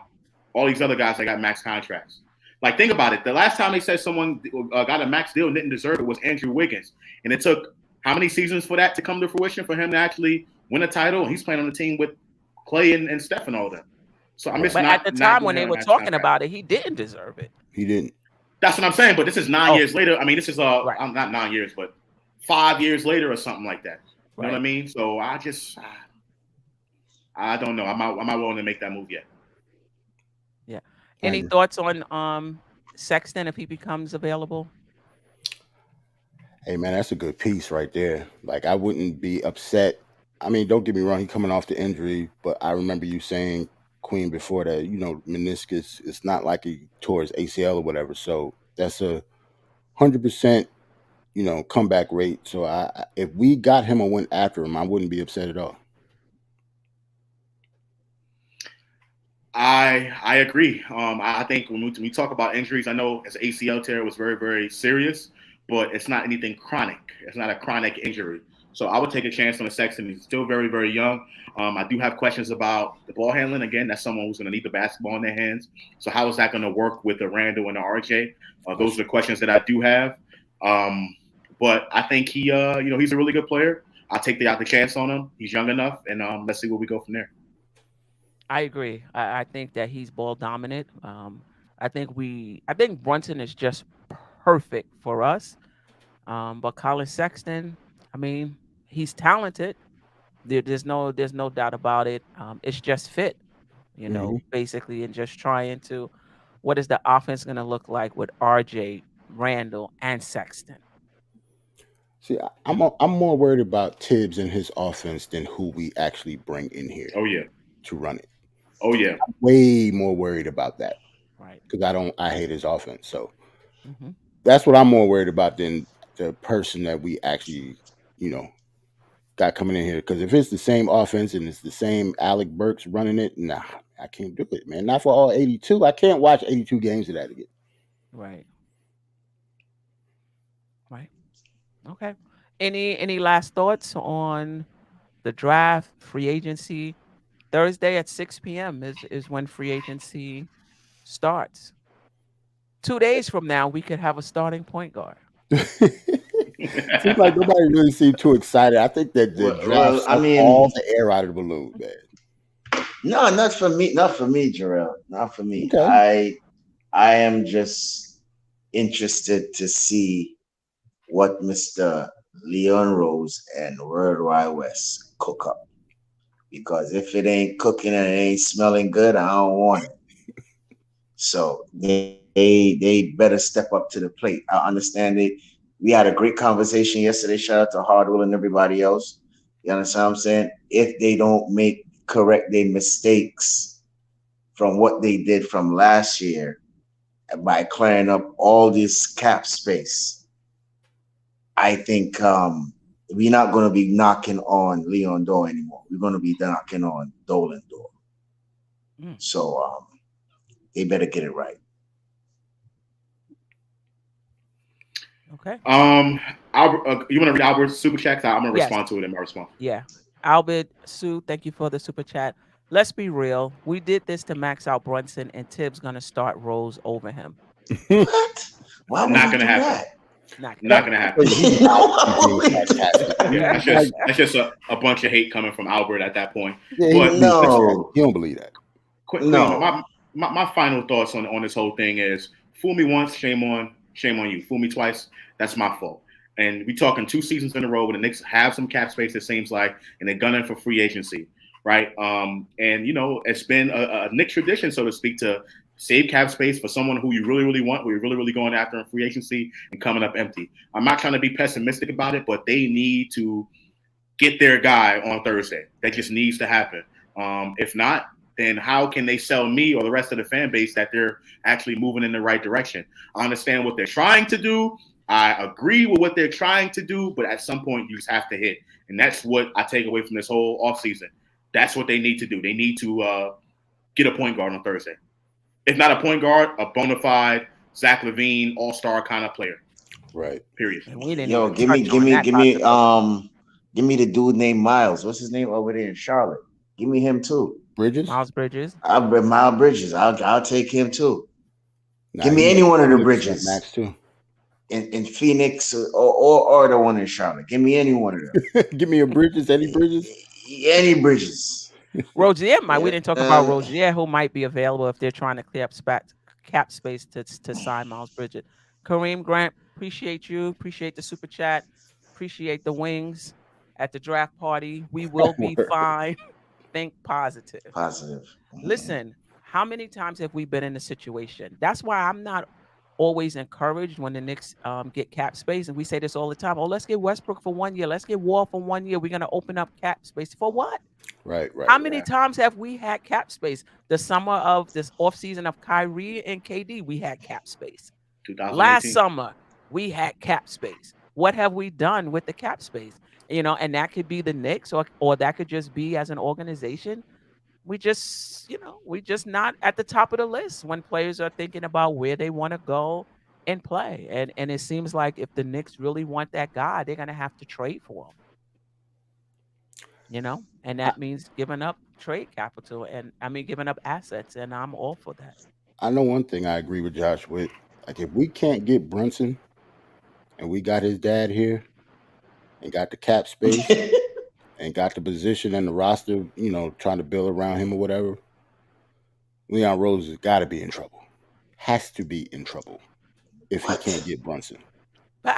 all these other guys that got max contracts. Like, think about it. The last time they said someone got a max deal and didn't deserve it was Andrew Wiggins. And it took how many seasons for that to come to fruition for him to actually win a title? And he's playing on the team with Clay and Steph and all them. So I'm just But at the not time giving when they him a were max talking contract. about it, he didn't deserve it. He didn't. That's what I'm saying. But this is 9 years later. I mean, this is Right, not 9 years, but 5 years later or something like that. You know what I right. mean? So I don't know. I'm not willing to make that move yet. Yeah. I Any agree. thoughts on Sexton if he becomes available? Hey man, that's a good piece right there. Like I wouldn't be upset. I mean, don't get me wrong, he coming off the injury, but I remember you saying Queen before that, meniscus, it's not like he tore his ACL or whatever. So that's a 100%, comeback rate. So if we got him or went after him, I wouldn't be upset at all. I agree. I think when we talk about injuries, I know his ACL tear was very, very serious, but it's not anything chronic. It's not a chronic injury. So I would take a chance on the Sexton. He's still very, very young. I do have questions about the ball handling. Again, that's someone who's going to need the basketball in their hands. So how is that going to work with the Randall and the RJ? Those are the questions that I do have. But I think he's a really good player. I'll take the chance on him. He's young enough, and let's see where we go from there. I agree. I think that he's ball dominant. I think Brunson is just perfect for us. But Colin Sexton, I mean, he's talented. There's no doubt about it. It's just fit, Hmm. basically, and just trying to, what is the offense going to look like with RJ, Randall, and Sexton? See, I'm more worried about Tibbs and his offense than who we actually bring in here Oh yeah. to run it. Oh yeah. Way more worried about that Right. because I hate his offense. So Hmm. that's what I'm more worried about than the person that we actually, you know, got coming in here. Because if it's the same offense and it's the same Alec Burks running it, nah, I can't do it, man. Not for all 82. I can't watch 82 games of that again. Right. Right. Okay. Any last thoughts on the draft, free agency? Thursday at 6 p.m. is when free agency starts. 2 days from now, we could have a starting point guard. Seems like nobody really seemed too excited. I think that the draft Well, I sucked all mean, the air out of the balloon, man. no, not for me. Not for me, Jarrell. Not for me. Okay. I am just interested to see what Mr. Leon Rose and World Wide West cook up. Because if it ain't cooking and it ain't smelling good, I don't want it. So they better step up to the plate. I understand it. We had a great conversation yesterday. Shout out to Hardwell and everybody else. You understand what I'm saying? If they don't make correct their mistakes from what they did from last year by clearing up all this cap space, I think we're not going to be knocking on Leon door anymore. We're going to be knocking on Dolan door. Mm, So they better get it right. okay. Albert, you want to read Albert's super chat? 'Cause I'm gonna Yes. respond to it in my response. Yeah. Albert, Sue, thank you for the super chat. Let's be real. We did this to max out Brunson, and Tibbs gonna start Rose over him. What? Why would Not he gonna do happen. that? Not gonna Not That gonna happen. happen. he was being sarcastic. That's Like, just a bunch of hate coming from Albert at that point. yeah, he was But being listen, sarcastic. No, He don't believe that. Queen, no. my final thoughts on this whole thing is: fool me once, shame on you. Fool me twice, that's my fault. And we talking 2 seasons in a row where the Knicks have some cap space, it seems like, and they're gunning for free agency, right? And it's been a Knicks tradition, so to speak, to save cap space for someone who you really, really want, who you're really, really going after in free agency, and coming up empty. I'm not trying to be pessimistic about it, but they need to get their guy on Thursday. That just needs to happen. If not, then how can they sell me or the rest of the fan base that they're actually moving in the right direction? I understand what they're trying to do. I agree with what they're trying to do, but at some point you just have to hit. And that's what I take away from this whole offseason. That's what they need to do. They need to get a point guard on Thursday. If not a point guard, a bona fide Zach LaVine all-star kind of player. Right. Period. And we didn't Yo, even touch on that possibility. give me the dude named Miles. What's his name over there in Charlotte? Give me him too. Bridges? Miles Bridges. Miles Bridges. I'll take him too. Nah, Give me any one of the 100% Bridges max too. in Phoenix or the one in Charlotte. Give me any one of them. Give me a Bridges, Eddie Bridges. Any Bridges. Rozier might. We Yeah. didn't talk about Rozier, who might be available if they're trying to clear up cap space to sign Miles Bridges. Kareem Grant, appreciate you. Appreciate the super chat. Appreciate the wings at the draft party. We will be fine. Think positive. Positive. Listen, how many times have we been in a situation? That's why I'm not always encouraged when the Knicks get cap space. And we say this all the time. Oh, let's get Westbrook for 1 year. Let's get Wall for 1 year. We're going to open up cap space. For what? Right. How many times have we had cap space? The summer of this offseason of Kyrie and KD, we had cap space. 2018. Last summer, we had cap space. What have we done with the cap space? And that could be the Knicks or that could just be as an organization. We just not at the top of the list when players are thinking about where they want to go and play. And it seems like if the Knicks really want that guy, they're going to have to trade for him. And that means giving up trade capital and giving up assets. And I'm all for that. I know one thing I agree with Josh with. Like, if we can't get Brunson and we got his dad here and got the cap space and got the position and the roster, trying to build around him or whatever, Leon Rose has got to be in trouble. Has to be in trouble if he can't get Brunson. But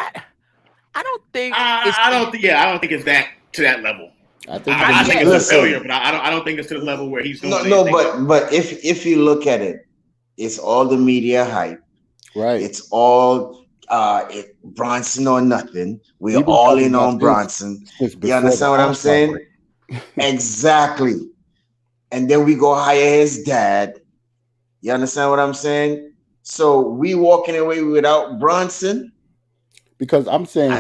I don't think I don't think it's that to that level. I think it's a failure, but I don't think it's to the level where he's doing No, but if you look at it, it's all the media hype. Right. It's all Bronson or nothing. We're all in on Bronson. You understand what I'm saying? Exactly. And then we go hire his dad. You understand what I'm saying? So we walking away without Bronson. Because I'm saying,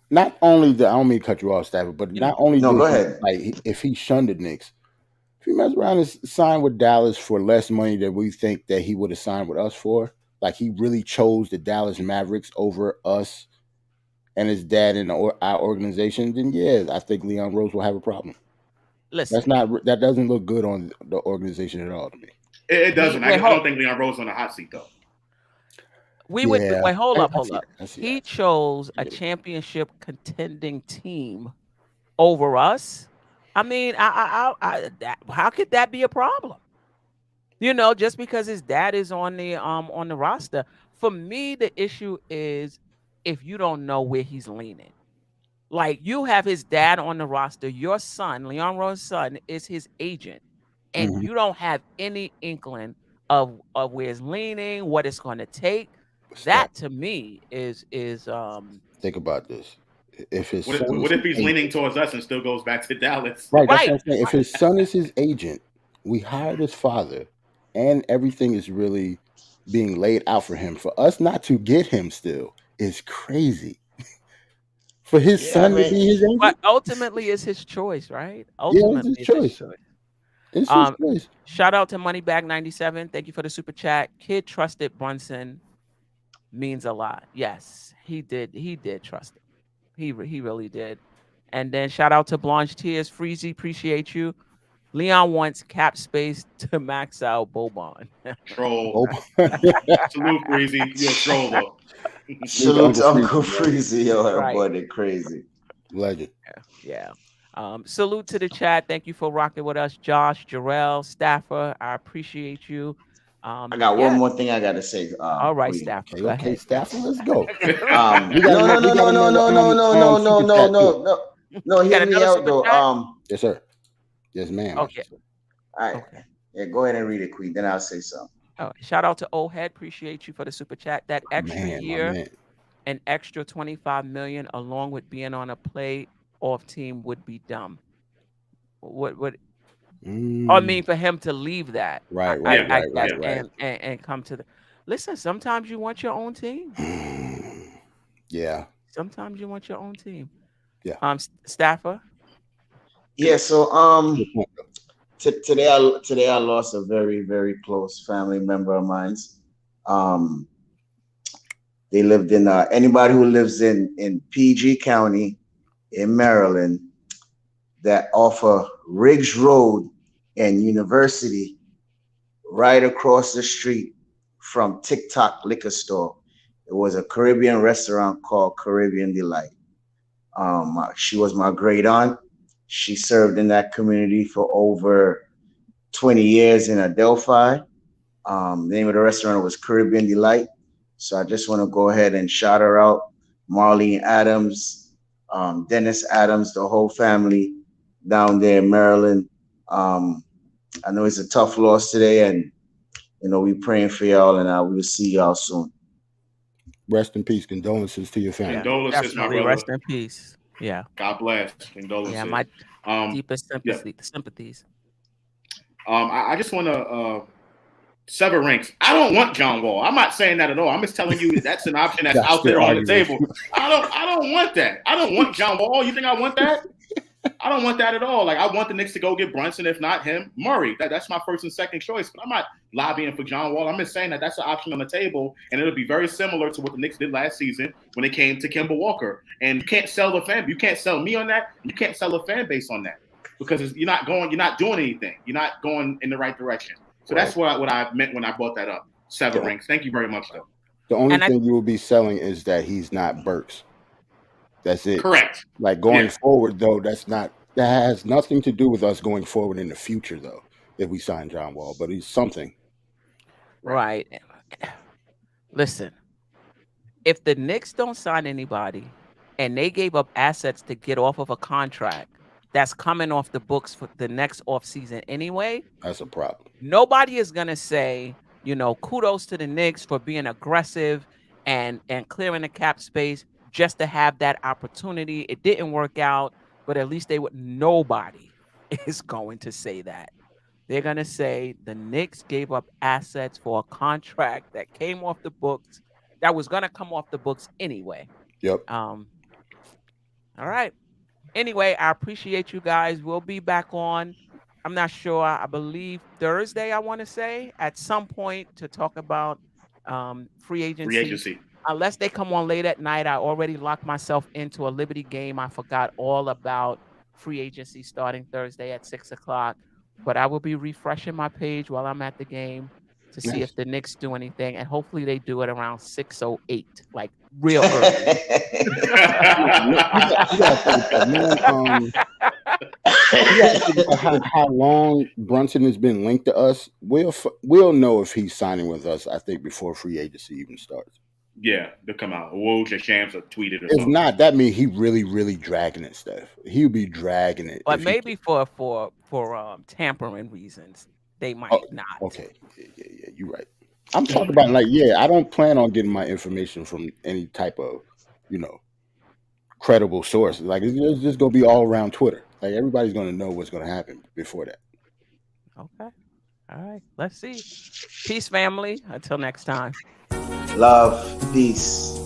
not only I don't mean to cut you off, Stafford, but not only go ahead. Like, if he shunned the Knicks, if he messed around and signed with Dallas for less money than we think that he would have signed with us for, like he really chose the Dallas Mavericks over us and his dad and our organization, then yeah, I think Leon Rose will have a problem. Listen, that doesn't look good on the organization at all to me. It doesn't. I don't think Leon Rose on the hot seat though. We would Yeah, wait. Hold up, I hold see up. that. I see He that. chose I a get it. championship contending team over us. I mean, how could that be a problem? Just because his dad is on the roster. For me, the issue is if you don't know where he's leaning. Like you have his dad on the roster, your son, Leon Rose's son, is his agent, and Mhm. you don't have any inkling of where it's leaning, what it's going to take. Steph, That to me is think about this. If his What if, son is what if his he's leaning agent, towards us and still goes back to Dallas? right? That's what right. I'm saying. If his son is his agent, we hired his father, and everything is really being laid out for him. For us not to get him still is crazy. For his Yeah, I son to mean, be his But agent, ultimately, it's his choice, right? yeah, it's his Ultimately, it's his choice. choice. It's his Um, choice. Shout out to Moneybag 97. Thank you for the super chat. Kid trusted Brunson means a lot. Yes, he did. He did trust him. He really did. And then shout out to Blanche Tears, Freezy, appreciate you. Leon wants cap space to max out Boban. Troll. Oh, Salute, Breezy. You're a troll though. salute to salute Uncle to Freezy, Uncle man. Freezy. Yo, that Right. boy, they crazy. Legend. Yeah. Salute to the chat. Thank you for rocking with us, Josh, Jarrell, Staffer. I appreciate you. I got one Yeah. more thing I gotta say, All right, Queen. Staffer. Okay, Go okay, ahead. Stafford, let's go. Um, We got no, no, another. We no, got no, no, another no, no, no, no, super no, no, chat too. no, no, no. You Hear got me another out super though. chat? Yes, sir. Yes, ma'am. I Okay. should say. All right, Okay. yeah, go ahead and read it, Queen. Then I'll say something. Oh, shout out to Old Head. Appreciate you for the super chat. That extra My year, man. an extra 25 million, along with being on a playoff team, would be dumb. What I Mm, mean, for him to leave that, right, Yeah, I right, guess, right, yeah. right. and come to the. Listen, sometimes you want your own team. Yeah, Sometimes you want your own team. yeah. Staffer. Yeah. So Good point, though. today I lost a very very close family member of mine. Um, they lived in anybody who lives in PG County in Maryland that offer Riggs Road and University right across the street from TikTok Liquor Store. It was a Caribbean restaurant called Caribbean Delight. She was my great aunt. She served in that community for over 20 years in Adelphi. The name of the restaurant was Caribbean Delight. So I just want to go ahead and shout her out. Marlene Adams, Dennis Adams, the whole family down there in Maryland. Um, I know it's a tough loss today, and we praying for y'all, and we will see y'all soon. Rest in peace. Condolences to your Yeah, family. Condolences, my definitely. brother. Rest in peace. Yeah, God bless. yeah. Condolences. My deepest Yeah. sympathies. I just want to sever ranks. I don't want John Wall. I'm not saying that at all. I'm just telling you that's an option that's Y'all out still there on the arguing. table. I don't want that. I don't want John Wall. You think I want that? I don't want that at all. Like I want the Knicks to go get Brunson, if not him, Murray. That's my first and second choice. But I'm not lobbying for John Wall. I'm just saying that that's an option on the table, and it'll be very similar to what the Knicks did last season when it came to Kemba Walker. And you can't sell the fan. You can't sell me on that. You can't sell a fan base on that because you're not going. You're not doing anything. You're not going in the right direction. So Right. that's what I meant when I brought that up. Seven The, rings. Thank you very much, though. the only And I thing you will be selling is that he's not Burks. That's it. Correct. Like going Yeah. forward, though, that has nothing to do with us going forward in the future, though, if we sign John Wall, but he's something. Right. right. Listen, if the Knicks don't sign anybody, and they gave up assets to get off of a contract that's coming off the books for the next off season anyway, That's a problem. nobody is gonna say, kudos to the Knicks for being aggressive and clearing the cap space just to have that opportunity. It didn't work out, but at least they would. Nobody is going to say that. They're gonna say the Knicks gave up assets for a contract that came off the books that was gonna come off the books anyway. Yep. Um, all right. Anyway, I appreciate you guys. We'll be back on. I'm not sure. I believe Thursday, I want to say, at some point to talk about free Free agency. agency. Unless they come on late at night, I already locked myself into a Liberty game. I forgot all about free agency starting Thursday at 6 o'clock. But I will be refreshing my page while I'm at the game, to see Nice. if the Knicks do anything, and hopefully they do it around 6:08, like real early. You gotta think about, man. You gotta think about how long Brunson has been linked to us. We'll know if he's signing with us, I think, before free agency even starts. Yeah, they'll come out. Woj or Shams will tweet it or If something. not, that means he really dragging it, Steph. He'll be dragging it. But if maybe for tampering reasons, they Oh, might not. okay. Yeah, you're right. I'm talking about like, yeah, I don't plan on getting my information from any type of, you know, credible source. Like it's just gonna be all around Twitter. Like everybody's gonna know what's gonna happen before that. Okay. All right. Let's see. Peace, family. Until next time. Love, peace.